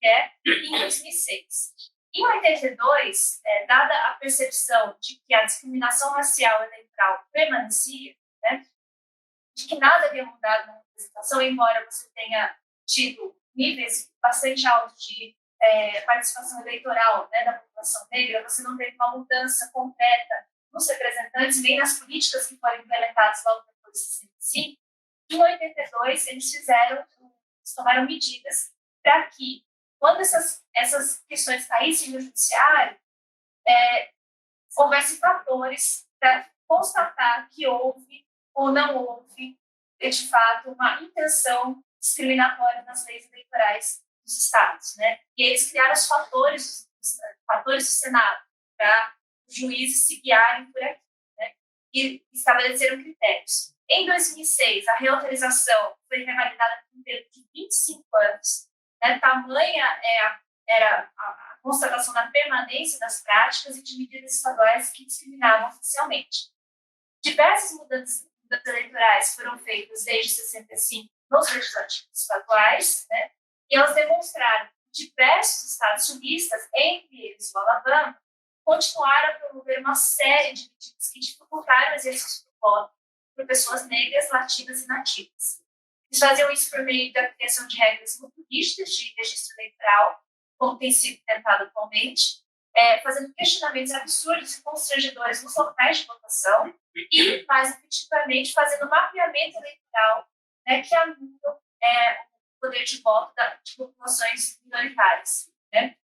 que é, e em 2006. Em 82, dada a percepção de que a discriminação racial eleitoral permanecia, né, de que nada havia mudado na representação, embora você tenha tido níveis bastante altos de participação eleitoral, né, da população negra, você não teve uma mudança concreta nos representantes, nem nas políticas que foram implementadas logo depois de 65. Em 82, eles tomaram medidas para que, quando essas questões caíssem no judiciário, houvesse fatores para constatar que houve ou não houve, de fato, uma intenção discriminatória nas leis eleitorais dos estados, né? E eles criaram os fatores do Senado para os juízes se guiarem por aqui, né? E estabeleceram critérios. Em 2006, a reautorização foi revalidada por um período de 25 anos. Né? Tamanha era a constatação da permanência das práticas e de medidas estaduais que discriminavam oficialmente. Diversas mudanças eleitorais foram feitas desde 65 nos legislativos estaduais, né? E elas demonstraram que diversos estados sulistas, entre eles o Alabama, continuaram a promover uma série de medidas que dificultaram o exercício do voto por pessoas negras, latinas e nativas. Eles faziam isso por meio da criação de regras muito rígidas de registro eleitoral, como tem sido tentado atualmente, fazendo questionamentos absurdos e constrangedores nos locais de votação e, mais efetivamente, fazendo mapeamento eleitoral, né, que anula o poder de voto de populações minoritárias, né,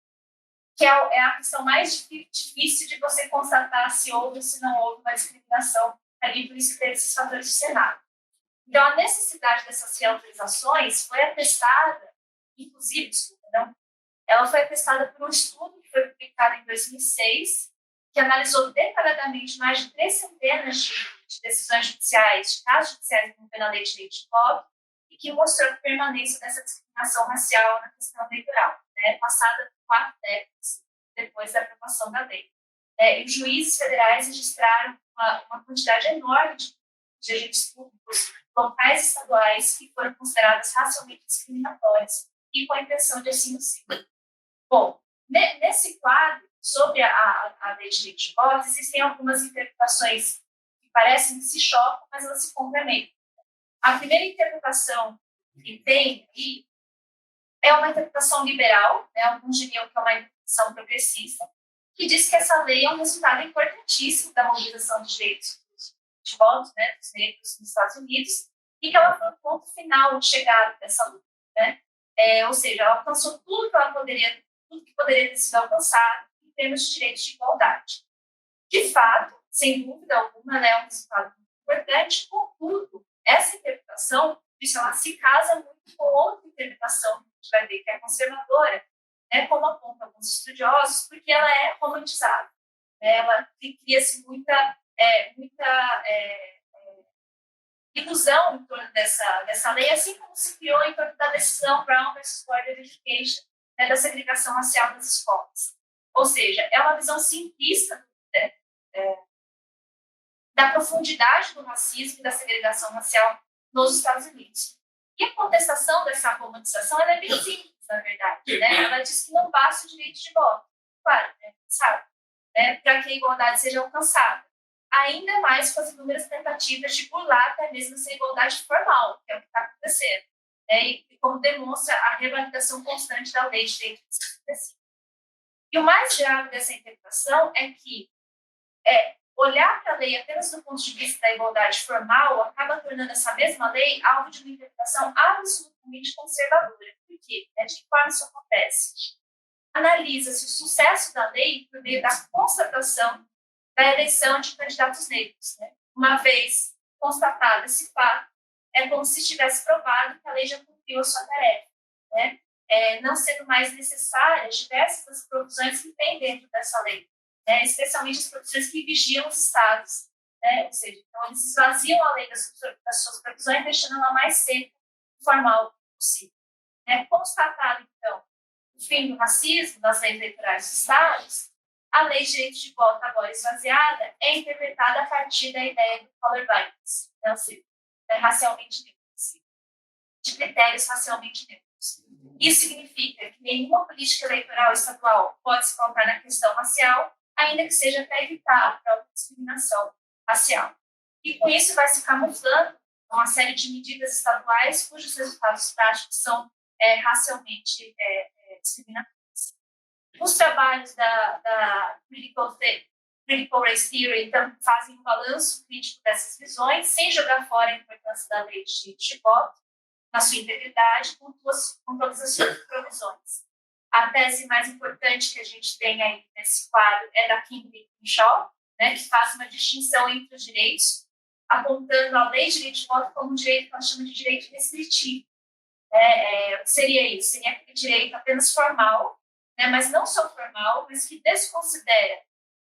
que é a questão mais difícil de você constatar se houve ou se não houve uma discriminação ali, por isso que teve esses fatores do Senado. Então, a necessidade dessas reautorizações foi atestada, inclusive, ela foi atestada por um estudo que foi publicado em 2006, que analisou detalhadamente mais de 3 centenas de decisões judiciais, de casos judiciais envolvendo a lei de direito de voto, e que mostrou a permanência dessa discriminação racial na questão eleitoral, né, passada 4 décadas depois da aprovação da lei. E os juízes federais registraram uma quantidade enorme de agentes públicos locais e estaduais que foram consideradas racialmente discriminatórias e com a intenção de assim o ser. Bom, nesse quadro, sobre a lei de direito de voto, existem algumas interpretações que parecem que se chocam, mas elas se complementam. A primeira interpretação que tem aí é uma interpretação liberal, né, alguns diriam que é uma interpretação progressista, que diz que essa lei é um resultado importantíssimo da mobilização de direitos de voto, né, dos negros nos Estados Unidos, e que ela foi o ponto final de chegada dessa luta, né? Ou seja, ela alcançou tudo que poderia ter sido alcançado em termos de direitos de igualdade. De fato, sem dúvida alguma, ela é um resultado muito importante, contudo, essa interpretação, ela se casa muito com outra interpretação que a gente vai ver que é conservadora, né, como apontam alguns estudiosos, porque ela é romantizada, né, ela cria-se muita ilusão em torno dessa lei, assim como se criou em torno da decisão Brown versus Board of Education, né, da segregação racial das escolas. Ou seja, é uma visão simplista, né, da profundidade do racismo e da segregação racial nos Estados Unidos. E a contestação dessa romantização ela é bem simples, na verdade. Né? Ela diz que não basta o direito de voto. Claro, né? Sabe? Para que a igualdade seja alcançada. Ainda mais com as inúmeras tentativas de burlar até mesmo essa igualdade formal, que é o que está acontecendo. E como demonstra a revalidação constante da lei de direito de 65. E o mais grave dessa interpretação é que olhar para a lei apenas do ponto de vista da igualdade formal acaba tornando essa mesma lei alvo de uma interpretação absolutamente conservadora. Por quê? De que forma isso acontece? Analisa-se o sucesso da lei por meio da constatação da eleição de candidatos negros. Né? Uma vez constatado esse fato, é como se estivesse provado que a lei já cumpriu a sua tarefa, né? Não sendo mais necessárias diversas das provisões que tem dentro dessa lei, né? Especialmente as provisões que vigiam os estados, né? Ou seja, então eles esvaziam a lei das suas provisões, deixando ela mais seca e formal possível. Constatado, então, o fim do racismo das leis eleitorais dos estados, a lei de direito de voto, agora esvaziada, é interpretada a partir da ideia do colorblindness, né? Ou seja, racialmente neutro, de critérios racialmente neutros. Isso significa que nenhuma política eleitoral estadual pode se pautar na questão racial, ainda que seja para evitar a própria discriminação racial. E com isso vai se camuflando uma série de medidas estaduais cujos resultados práticos são racialmente discriminatórios. Os trabalhos da Critical Race Theory então, fazem um balanço crítico dessas visões, sem jogar fora a importância da lei de direito de voto, na sua integridade, com todas as suas provisões. A tese mais importante que a gente tem aí nesse quadro é da Kimberly Crenshaw, né, que faz uma distinção entre os direitos, apontando a lei de direito de voto como um direito que ela chama de direito restritivo. O que seria isso? Seria aquele direito apenas formal, né, mas não só formal, mas que desconsidera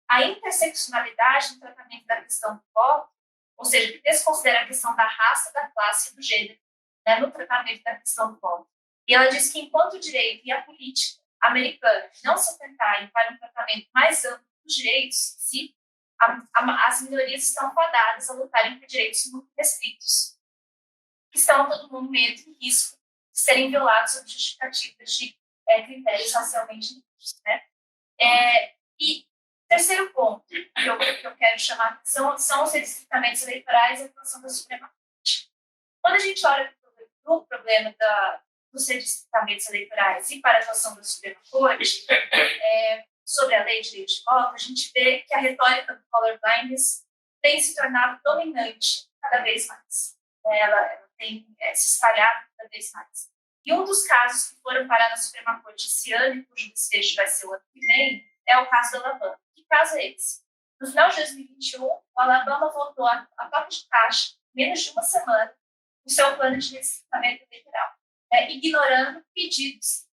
a interseccionalidade no tratamento da questão do voto, ou seja, que desconsidera a questão da raça, da classe e do gênero, né, no tratamento da questão do voto. E ela diz que enquanto o direito e a política americana não se atentarem para um tratamento mais amplo dos direitos, as minorias estão fadadas a lutarem por direitos muito restritos, que estão a todo momento em risco de serem violados sob justificativas de critérios racialmente neutros. Né? E terceiro ponto que eu quero chamar a atenção são os redistrictamentos eleitorais e a atuação da Suprema Corte. Quando a gente olha para o problema dos redistrictamentos eleitorais e para a atuação da Suprema Corte, sobre a lei de direito de voto, a gente vê que a retórica do colorblindness tem se tornado dominante cada vez mais. Ela tem se espalhado cada vez mais. E um dos casos que foram parar na Suprema Corte esse ano, e cujo desfecho vai ser o ano que vem, é o caso do Alabama. Que caso é esse? No final de 2021, o Alabama votou a toque de caixa, menos de uma semana, o seu plano de redistrictamento eleitoral, ignorando pedidos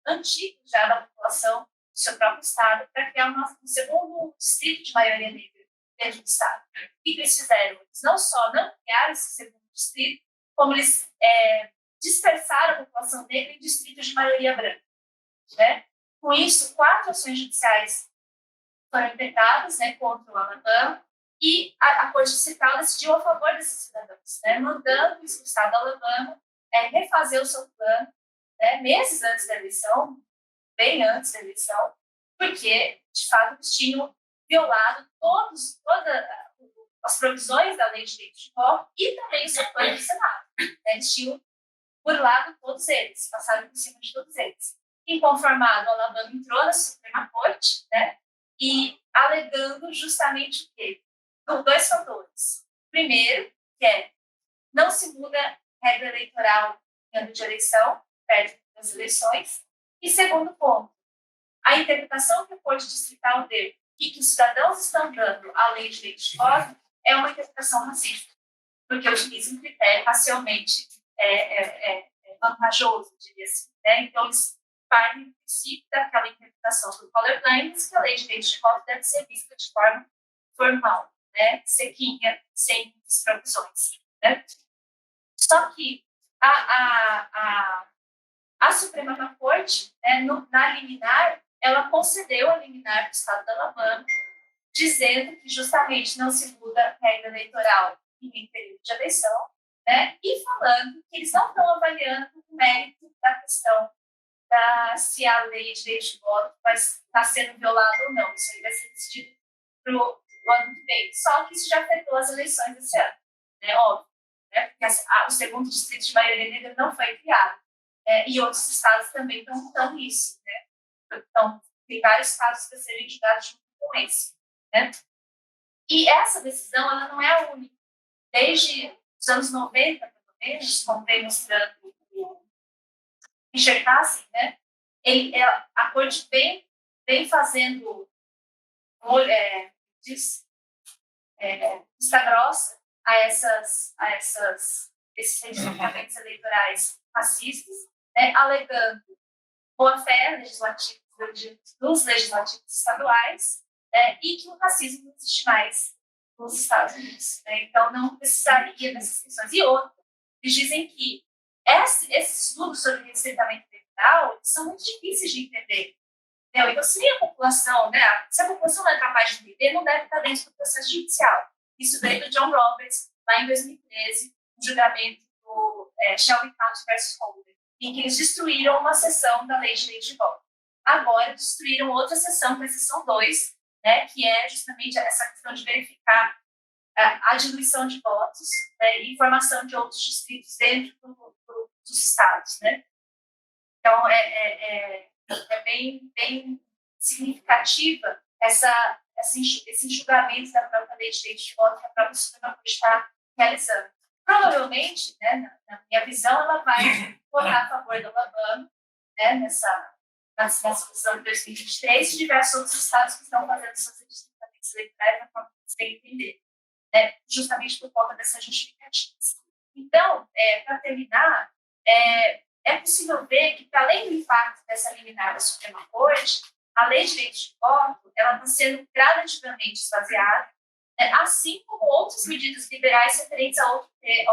antigos já da população do seu próprio estado para criar um segundo distrito de maioria negra dentro do estado. O que eles fizeram? Eles não só não criaram esse segundo distrito, como eles dispersaram a população negra em distritos de maioria branca. Né? Com isso, 4 ações judiciais foram intentadas, contra o Alabama, e a Corte Distrital decidiu a favor desses cidadãos, mandando o estado do Alabama refazer o seu plano, meses antes da eleição, bem antes da eleição, porque, de fato, eles tinham violado todas as provisões da lei de direito de voto e também o seu plano do Senado. Eles tinham burlado todos eles, passaram por cima de todos eles. Inconformado, o Alabama entrou na Suprema Corte, e alegando justamente o quê? 2 fatores. Primeiro, que não se muda regra eleitoral em ano de eleição, perto das eleições. E segundo ponto, a interpretação que a Corte Distrital deu e que os cidadãos estão dando à lei de direito de voto é uma interpretação racista, porque utiliza um critério racialmente vantajoso, eu diria assim. Então, eles partem do princípio daquela interpretação do colorblindness, que a lei de direito de voto deve ser vista de forma formal, sequinha, sem muitas provisões. Só que a Suprema Corte, na liminar, ela concedeu a liminar do estado do Alabama, dizendo que justamente não se muda a regra eleitoral em período de eleição, e falando que eles não estão avaliando o mérito da questão se a lei de direito de voto vai estar sendo violada ou não. Isso aí vai ser decidido para o ano que vem. Só que isso já afetou as eleições desse ano, óbvio, porque o segundo distrito de maioria negra não foi criado. E outros estados também estão mudando isso. Então, tem vários casos para serem julgados junto com esse, né? E essa decisão, ela não é a única. Desde os anos 90, pelo menos, como vem mostrando o Richard Cassin, né? A corte vem fazendo vista grossa a esses registramentos eleitorais racistas, né, alegando boa-fé dos legislativos estaduais, né, e que o racismo não existe mais nos Estados Unidos. Né, então, não precisaria dessas questões. E outra, eles dizem que esses estudos sobre restreitamento eleitoral são muito difíceis de entender. Então, se a população não é capaz de entender, não deve estar dentro do processo judicial. Isso veio do John Roberts, lá em 2013, no julgamento do Shelby County versus Holder, em que eles destruíram uma seção da lei de direito de voto. Agora, destruíram outra seção, que é a seção 2, né, que é justamente essa questão de verificar a diluição de votos, né, e informação de outros distritos dentro dos estados. Né? Então, é bem significativa esse julgamento da própria lei de direito de voto que a própria Suprema Corte está realizando. Provavelmente, né, na minha visão, ela vai votar a favor do Alabama, né, nessa decisão de 2023, e diversos outros estados que estão fazendo seus registramentos eleitorais da forma que eles têm que entender, né, justamente por conta dessas justificativas. Então, para terminar, é possível ver que, para além do impacto dessa liminar da Suprema Corte, a lei de direito de voto está sendo gradativamente esvaziada, né, assim como outras medidas liberais referentes a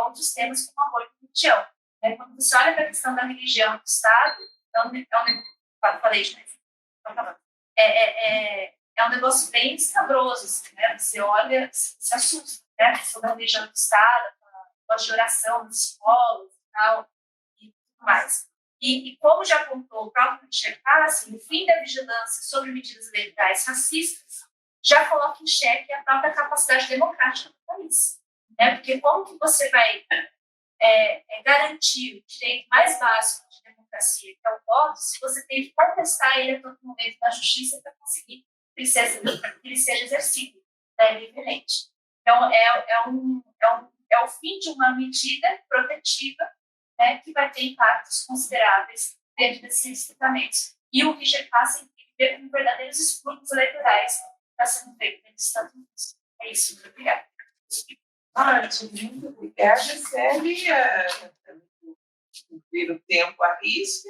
outros temas, como aborto e religião. Né? Quando você olha para a questão da religião do Estado, é um negócio bem escabroso. Assim, né? Você olha, se assusta, né? A questão da religião do Estado, a de oração nas escolas e tal, e tudo mais. E como já apontou o próprio Richard Cassin, o fim da vigilância sobre medidas eleitorais racistas já coloca em xeque a própria capacidade democrática do país. Né? Porque como que você vai garantir o direito mais básico de democracia, que é o voto, se você tem que contestar ele a todo momento na justiça para conseguir que ele seja exercido, né, livremente. Então, é o fim de uma medida protetiva, né, que vai ter impactos consideráveis dentro desses estrutamentos. E o Richard Cassin vê como verdadeiros expurgos eleitorais que está sendo feito nos Estados Unidos. É isso, muito obrigada. Ótimo, muito obrigada, Célia. Cumprir o tempo a risco.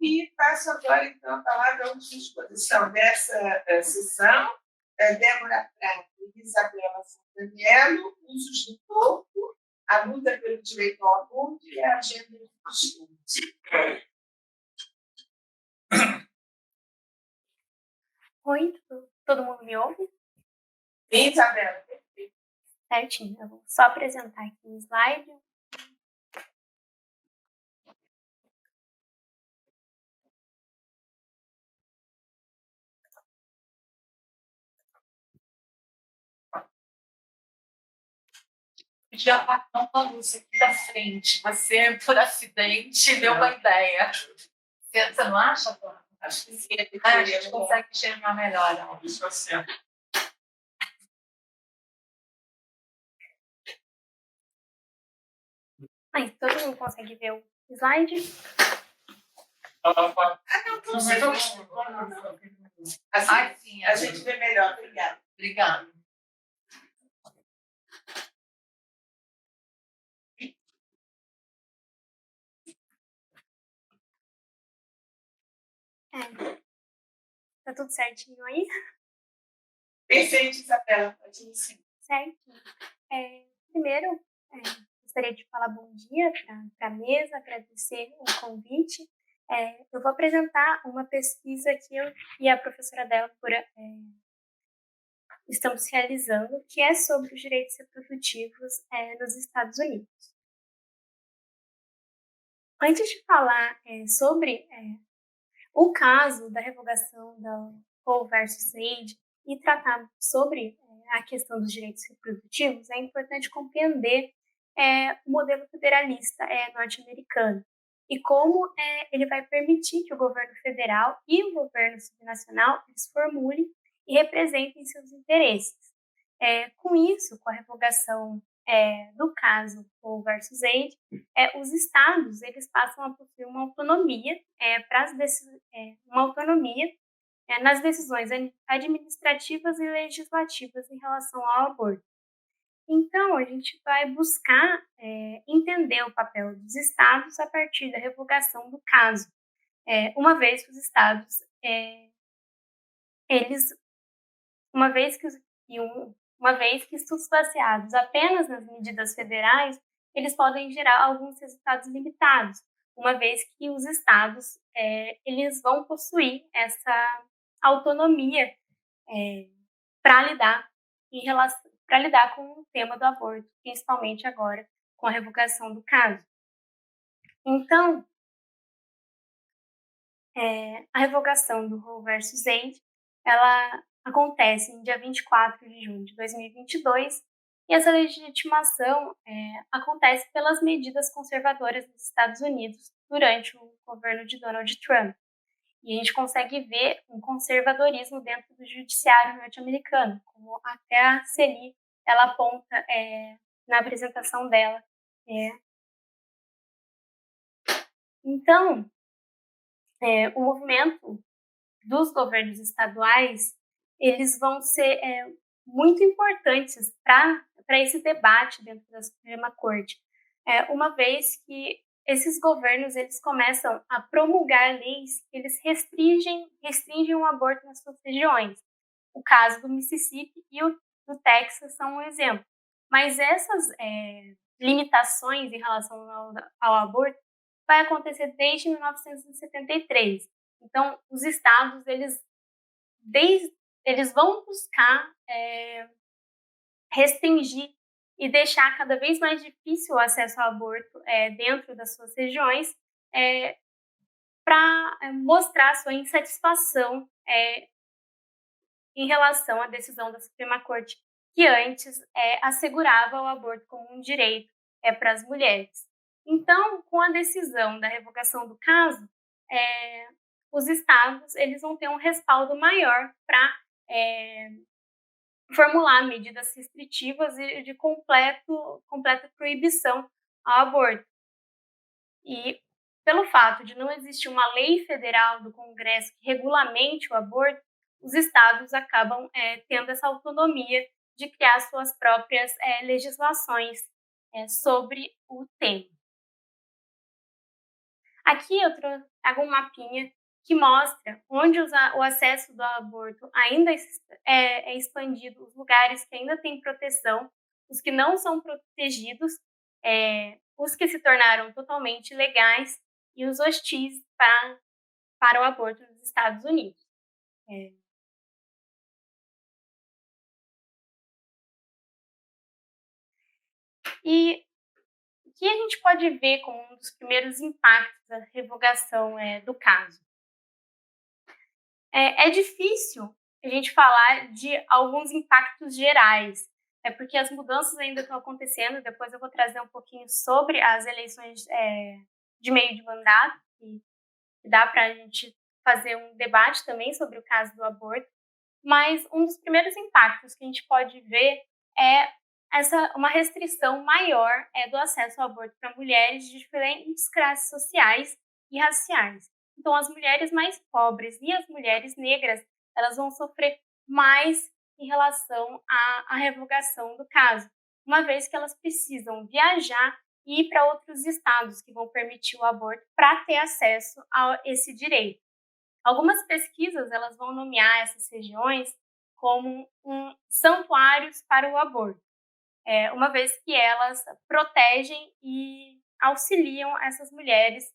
E passo agora, então, a palavra à disposição dessa sessão. Débora Prata e Isabela Santaniello, usos do corpo, a luta pelo direito ao aborto e a agenda dos costumes. Oi, todo mundo me ouve? Sim, Isabela. Certinho, eu vou só apresentar aqui um slide. Já apagar uma luz aqui da frente. Você, por acidente, deu uma ideia. Você não acha, Dona? Acho que sim. A gente consegue enxergar melhor. Isso assim. Mas todo mundo consegue ver o slide? Assim, Sim, a gente vê melhor. Obrigada. Obrigada. Tá tudo certinho aí? Perfeito, Isabela. Pode iniciar. Certinho. Primeiro, gostaria de falar bom dia para a mesa, agradecer o convite. Eu vou apresentar uma pesquisa que eu e a professora Débora estamos realizando, que é sobre os direitos reprodutivos nos Estados Unidos. Antes de falar sobre o caso da revogação da Roe versus Wade e tratar sobre a questão dos direitos reprodutivos, é importante compreender o modelo federalista norte-americano. e como ele vai permitir que o governo federal e o governo subnacional eles formulem e representem seus interesses. Com isso, com a revogação do caso Roe versus Wade, os estados eles passam a possuir uma autonomia nas decisões administrativas e legislativas em relação ao aborto. Então, a gente vai buscar entender o papel dos estados a partir da revogação do caso, uma vez que os estados, uma vez que substanciados apenas nas medidas federais, eles podem gerar alguns resultados limitados, uma vez que os estados eles vão possuir essa autonomia para lidar com o tema do aborto, principalmente agora com a revogação do caso. Então, a revogação do Roe versus Wade, ela acontece no dia 24 de junho de 2022, e essa legitimação acontece pelas medidas conservadoras dos Estados Unidos durante o governo de Donald Trump. E a gente consegue ver um conservadorismo dentro do judiciário norte-americano, como até a Celi ela aponta na apresentação dela. Então, o movimento dos governos estaduais, eles vão ser muito importantes para esse debate dentro da Suprema Corte, uma vez que esses governos eles começam a promulgar leis que eles restringem o aborto nas suas regiões. O caso do Mississippi e o do Texas são um exemplo. Mas essas limitações em relação ao aborto vai acontecer desde 1973. Então, os estados eles vão buscar restringir e deixar cada vez mais difícil o acesso ao aborto dentro das suas regiões, para mostrar sua insatisfação em relação à decisão da Suprema Corte, que antes assegurava o aborto como um direito para as mulheres. Então, com a decisão da revogação do caso, os estados eles vão ter um respaldo maior para formular medidas restritivas e de completa proibição ao aborto. E pelo fato de não existir uma lei federal do Congresso que regulamente o aborto, os estados acabam tendo essa autonomia de criar suas próprias legislações sobre o tema. Aqui eu trago um mapinha que mostra onde o acesso do aborto ainda é expandido, os lugares que ainda têm proteção, os que não são protegidos, os que se tornaram totalmente legais e os hostis para o aborto nos Estados Unidos. E o que a gente pode ver como um dos primeiros impactos da revogação do caso? É difícil a gente falar de alguns impactos gerais, porque as mudanças ainda estão acontecendo. Depois eu vou trazer um pouquinho sobre as eleições de meio de mandato, que dá para a gente fazer um debate também sobre o caso do aborto. Mas um dos primeiros impactos que a gente pode ver é uma restrição maior do acesso ao aborto para mulheres de diferentes classes sociais e raciais. Então, as mulheres mais pobres e as mulheres negras, elas vão sofrer mais em relação à revogação do caso, uma vez que elas precisam viajar e ir para outros estados que vão permitir o aborto para ter acesso a esse direito. Algumas pesquisas elas vão nomear essas regiões como santuários para o aborto, uma vez que elas protegem e auxiliam essas mulheres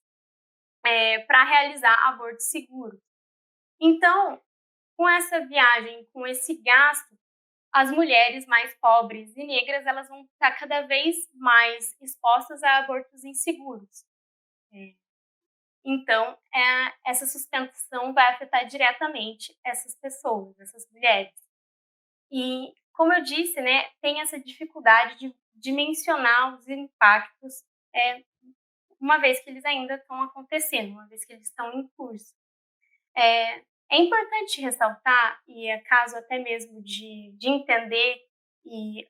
para realizar abortos seguros. Então, com essa viagem, com esse gasto, as mulheres mais pobres e negras elas vão estar cada vez mais expostas a abortos inseguros. Então, essa sustentação vai afetar diretamente essas pessoas, essas mulheres. E, como eu disse, tem essa dificuldade de dimensionar os impactos uma vez que eles ainda estão acontecendo, uma vez que eles estão em curso. É importante ressaltar, e é caso até mesmo de entender e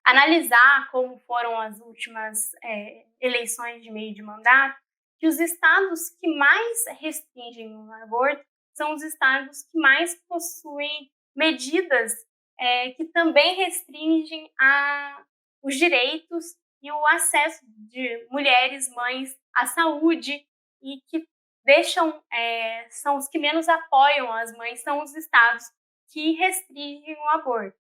analisar como foram as últimas eleições de meio de mandato, que os estados que mais restringem o aborto são os estados que mais possuem medidas que também restringem os direitos e o acesso de mulheres, mães à saúde, e que são os que menos apoiam as mães, são os estados que restringem o aborto.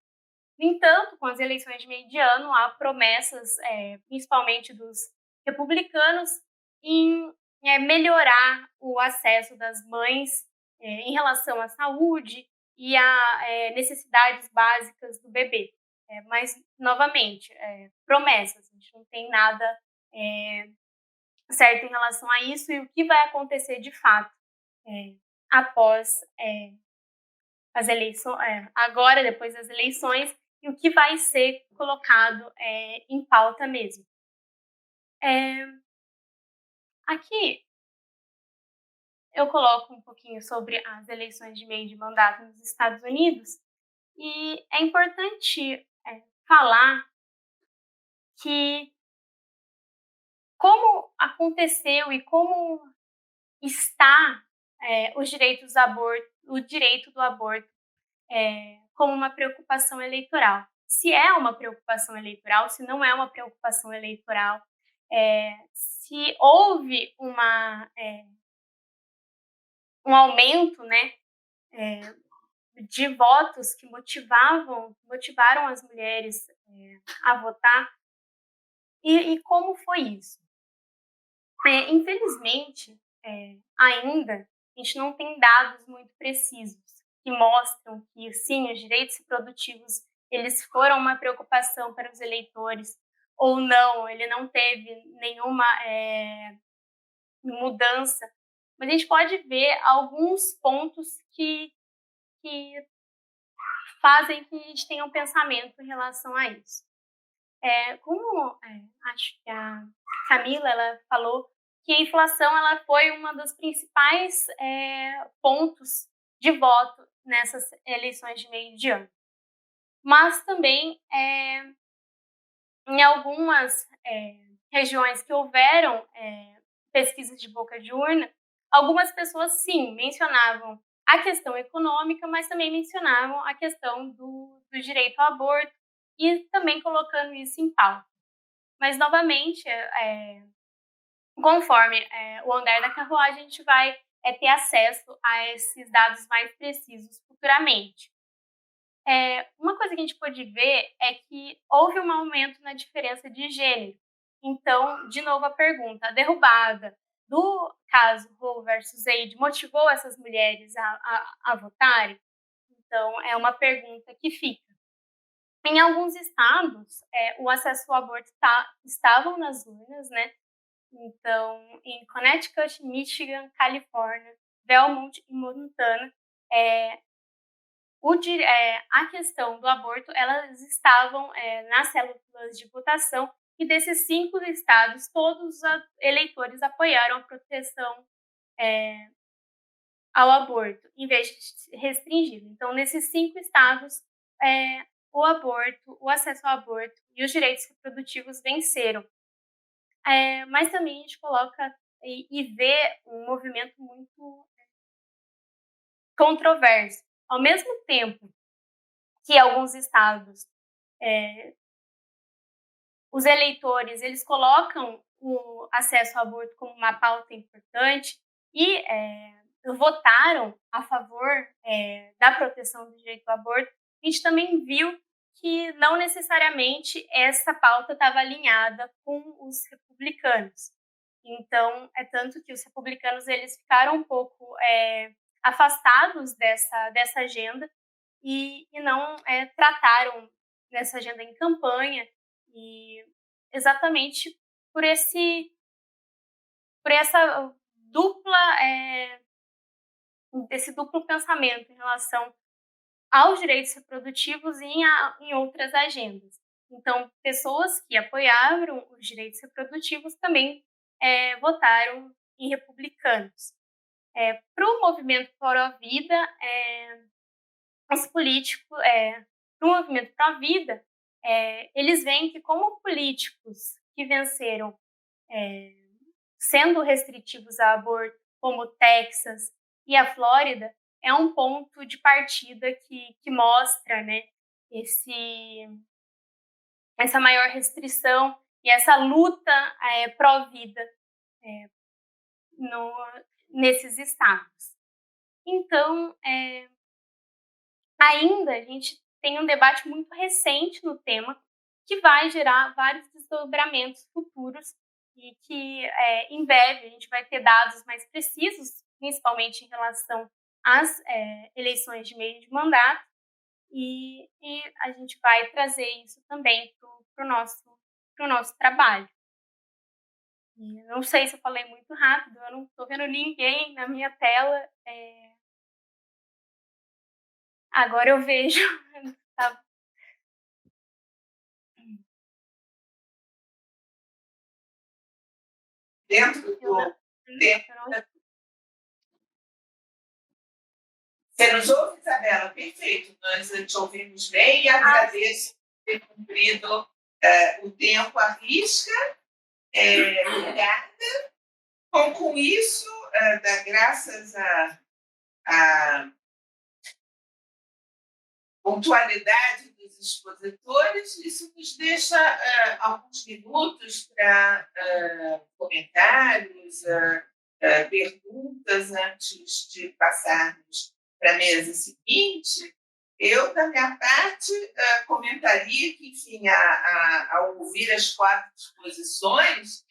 No entanto, com as eleições de meio de ano, há promessas, principalmente dos republicanos, em melhorar o acesso das mães em relação à saúde e a necessidades básicas do bebê. Mas, novamente, promessas, a gente não tem nada certo em relação a isso, e o que vai acontecer de fato após as eleições, agora, depois das eleições, e o que vai ser colocado em pauta mesmo. Aqui eu coloco um pouquinho sobre as eleições de meio de mandato nos Estados Unidos, e é importante falar que como aconteceu e como está o direito do aborto como uma preocupação eleitoral. Se é uma preocupação eleitoral, se não é uma preocupação eleitoral, se houve um aumento, né, de votos que motivaram as mulheres a votar, e como foi isso? Infelizmente, ainda a gente não tem dados muito precisos que mostram que, sim, os direitos reprodutivos eles foram uma preocupação para os eleitores ou não, ele não teve nenhuma mudança. Mas a gente pode ver alguns pontos que fazem que a gente tenha um pensamento em relação a isso. Acho que a Camila ela falou que a inflação ela foi uma dos principais pontos de voto nessas eleições de meio de ano. Mas também, em algumas regiões que houveram pesquisas de boca de urna, algumas pessoas, sim, mencionavam a questão econômica, mas também mencionavam a questão do direito ao aborto, e também colocando isso em pauta. Mas, novamente, conforme o andar da carruagem, a gente vai ter acesso a esses dados mais precisos futuramente. Uma coisa que a gente pôde ver é que houve um aumento na diferença de gênero. Então, de novo a pergunta, a derrubada do caso Roe versus Wade motivou essas mulheres a votarem? Então, é uma pergunta que fica. Em alguns estados, o acesso ao aborto estavam nas urnas, né? Então, em Connecticut, Michigan, Califórnia, Vermont e Montana, a questão do aborto, elas estavam nas células de votação, e desses 5 estados, todos os eleitores apoiaram a proteção ao aborto, em vez de restringi-lo. Então, nesses 5 estados, o aborto, o acesso ao aborto e os direitos reprodutivos venceram. Mas também a gente coloca e vê um movimento muito controverso. Ao mesmo tempo que alguns estados, os eleitores, eles colocam o acesso ao aborto como uma pauta importante e votaram a favor da proteção do direito ao aborto, a gente também viu que não necessariamente essa pauta estava alinhada com os republicanos. Então, é tanto que os republicanos eles ficaram um pouco afastados dessa agenda e não trataram dessa agenda em campanha, e exatamente por essa esse duplo pensamento em relação aos direitos reprodutivos e em outras agendas. Então, pessoas que apoiaram os direitos reprodutivos também votaram em republicanos. Para o movimento pró-vida, os políticos, para o movimento pró-vida, eles veem que como políticos que venceram sendo restritivos a aborto, como Texas e a Flórida, é um ponto de partida que mostra, né, essa maior restrição e essa luta pró-vida nesses estados. Então, ainda a gente tem um debate muito recente no tema que vai gerar vários desdobramentos futuros e que, em breve, a gente vai ter dados mais precisos, principalmente em relação às eleições de meio de mandato, e a gente vai trazer isso também para o nosso trabalho. E não sei se eu falei muito rápido, eu não estou vendo ninguém na minha tela. Agora eu vejo. Tá. Dentro do tempo. Você nos ouve, Isabela? Perfeito. Nós te ouvimos bem e agradeço por ter cumprido o tempo à risca. Obrigada. Bom, com isso, graças à pontualidade dos expositores, isso nos deixa alguns minutos para comentários, perguntas antes de passarmos para a mesa seguinte. Eu, da minha parte, comentaria que, enfim, ao ouvir as 4 exposições,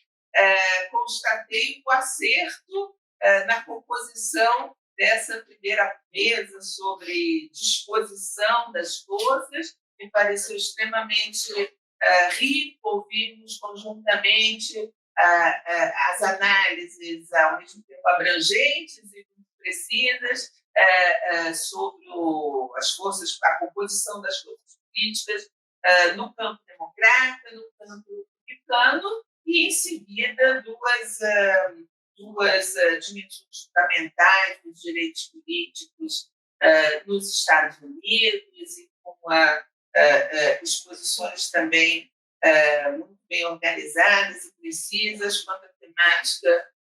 constatei o acerto na composição dessa primeira mesa sobre disposição das forças. Me pareceu extremamente rico ouvirmos conjuntamente as análises, ao mesmo tempo abrangentes e muito precisas, sobre as forças, a composição das forças políticas no campo democrata, no campo republicano, e, em seguida, duas dimensões fundamentais dos direitos políticos nos Estados Unidos, e com exposições também muito bem organizadas e precisas quanto à temática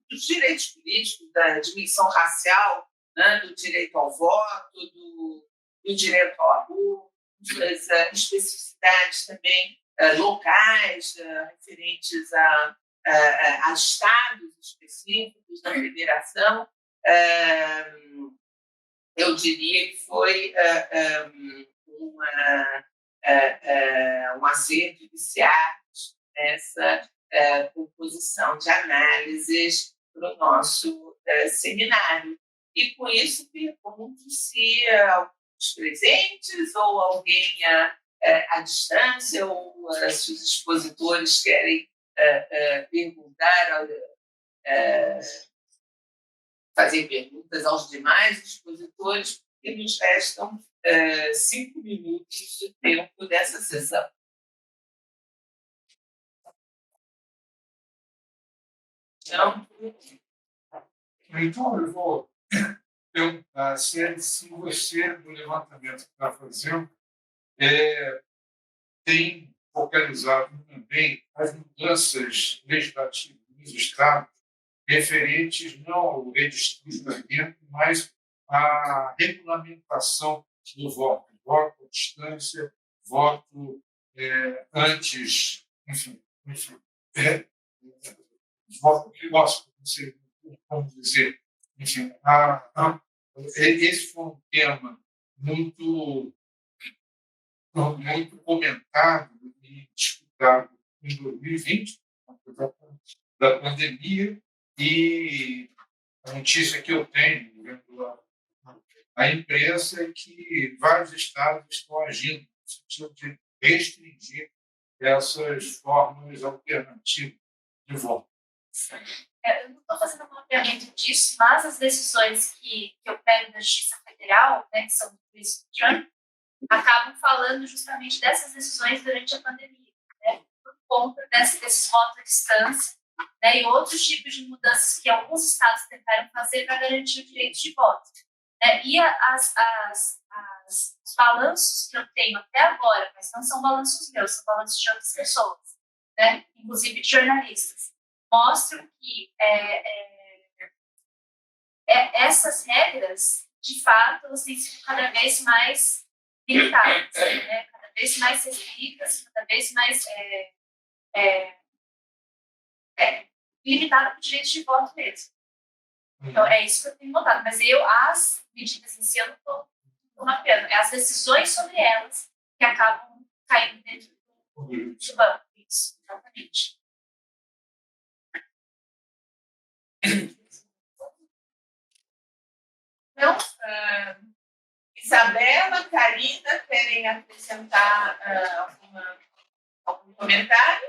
dos direitos políticos, da dimensão racial, né, do direito ao voto, do direito ao aborto, das especificidades também locais, referentes a estados específicos da federação. Eu diria que foi um acerto iniciarmos nessa composição de análises para o nosso seminário. E, com isso, pergunto se alguns presentes ou alguém à distância, ou se os expositores querem perguntar, fazer perguntas aos demais expositores, e nos restam 5 minutos de tempo dessa sessão. Então, eu vou perguntar se você, no levantamento que está fazendo, tem focalizado também as mudanças legislativas nos estados referentes não ao redistribuimento, mas à regulamentação do voto à distância, voto antes, enfim voto filósofo, não sei como dizer. Enfim, esse foi um tema muito comentado e disputado em 2020, da pandemia, e a notícia que eu tenho vendo a imprensa é que vários estados estão agindo no sentido de restringir essas formas alternativas de voto. Eu não estou fazendo um mapeamento disso, mas as decisões que eu pego da Justiça Federal, né, que são do juiz Trump, acabam falando justamente dessas decisões durante a pandemia, né? Por conta desses votos à distância, né? E outros tipos de mudanças que alguns estados tentaram fazer para garantir o direito de voto, né? E os balanços que eu tenho até agora, mas não são balanços meus, são balanços de outras pessoas, né? Inclusive de jornalistas, mostram que essas regras, de fato, elas têm sido cada vez mais limitadas, né? Cada vez mais restritas, cada vez mais limitada para o direito de voto mesmo. Então, é isso que eu tenho notado. Mas as medidas em si, eu não estou mapeando. É as decisões sobre elas que acabam caindo dentro do banco. Isso, exatamente. Então, Isabela, Karina, querem acrescentar algum comentário?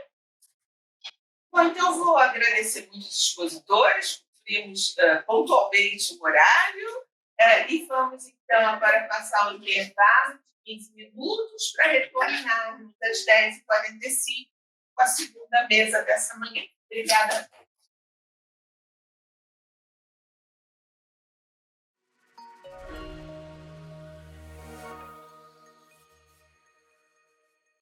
Bom, então eu vou agradecer muito os expositores, cumprimos pontualmente o horário, e vamos então agora passar o intervalo de 15 minutos para retornarmos às 10h45 com a segunda mesa dessa manhã. Obrigada.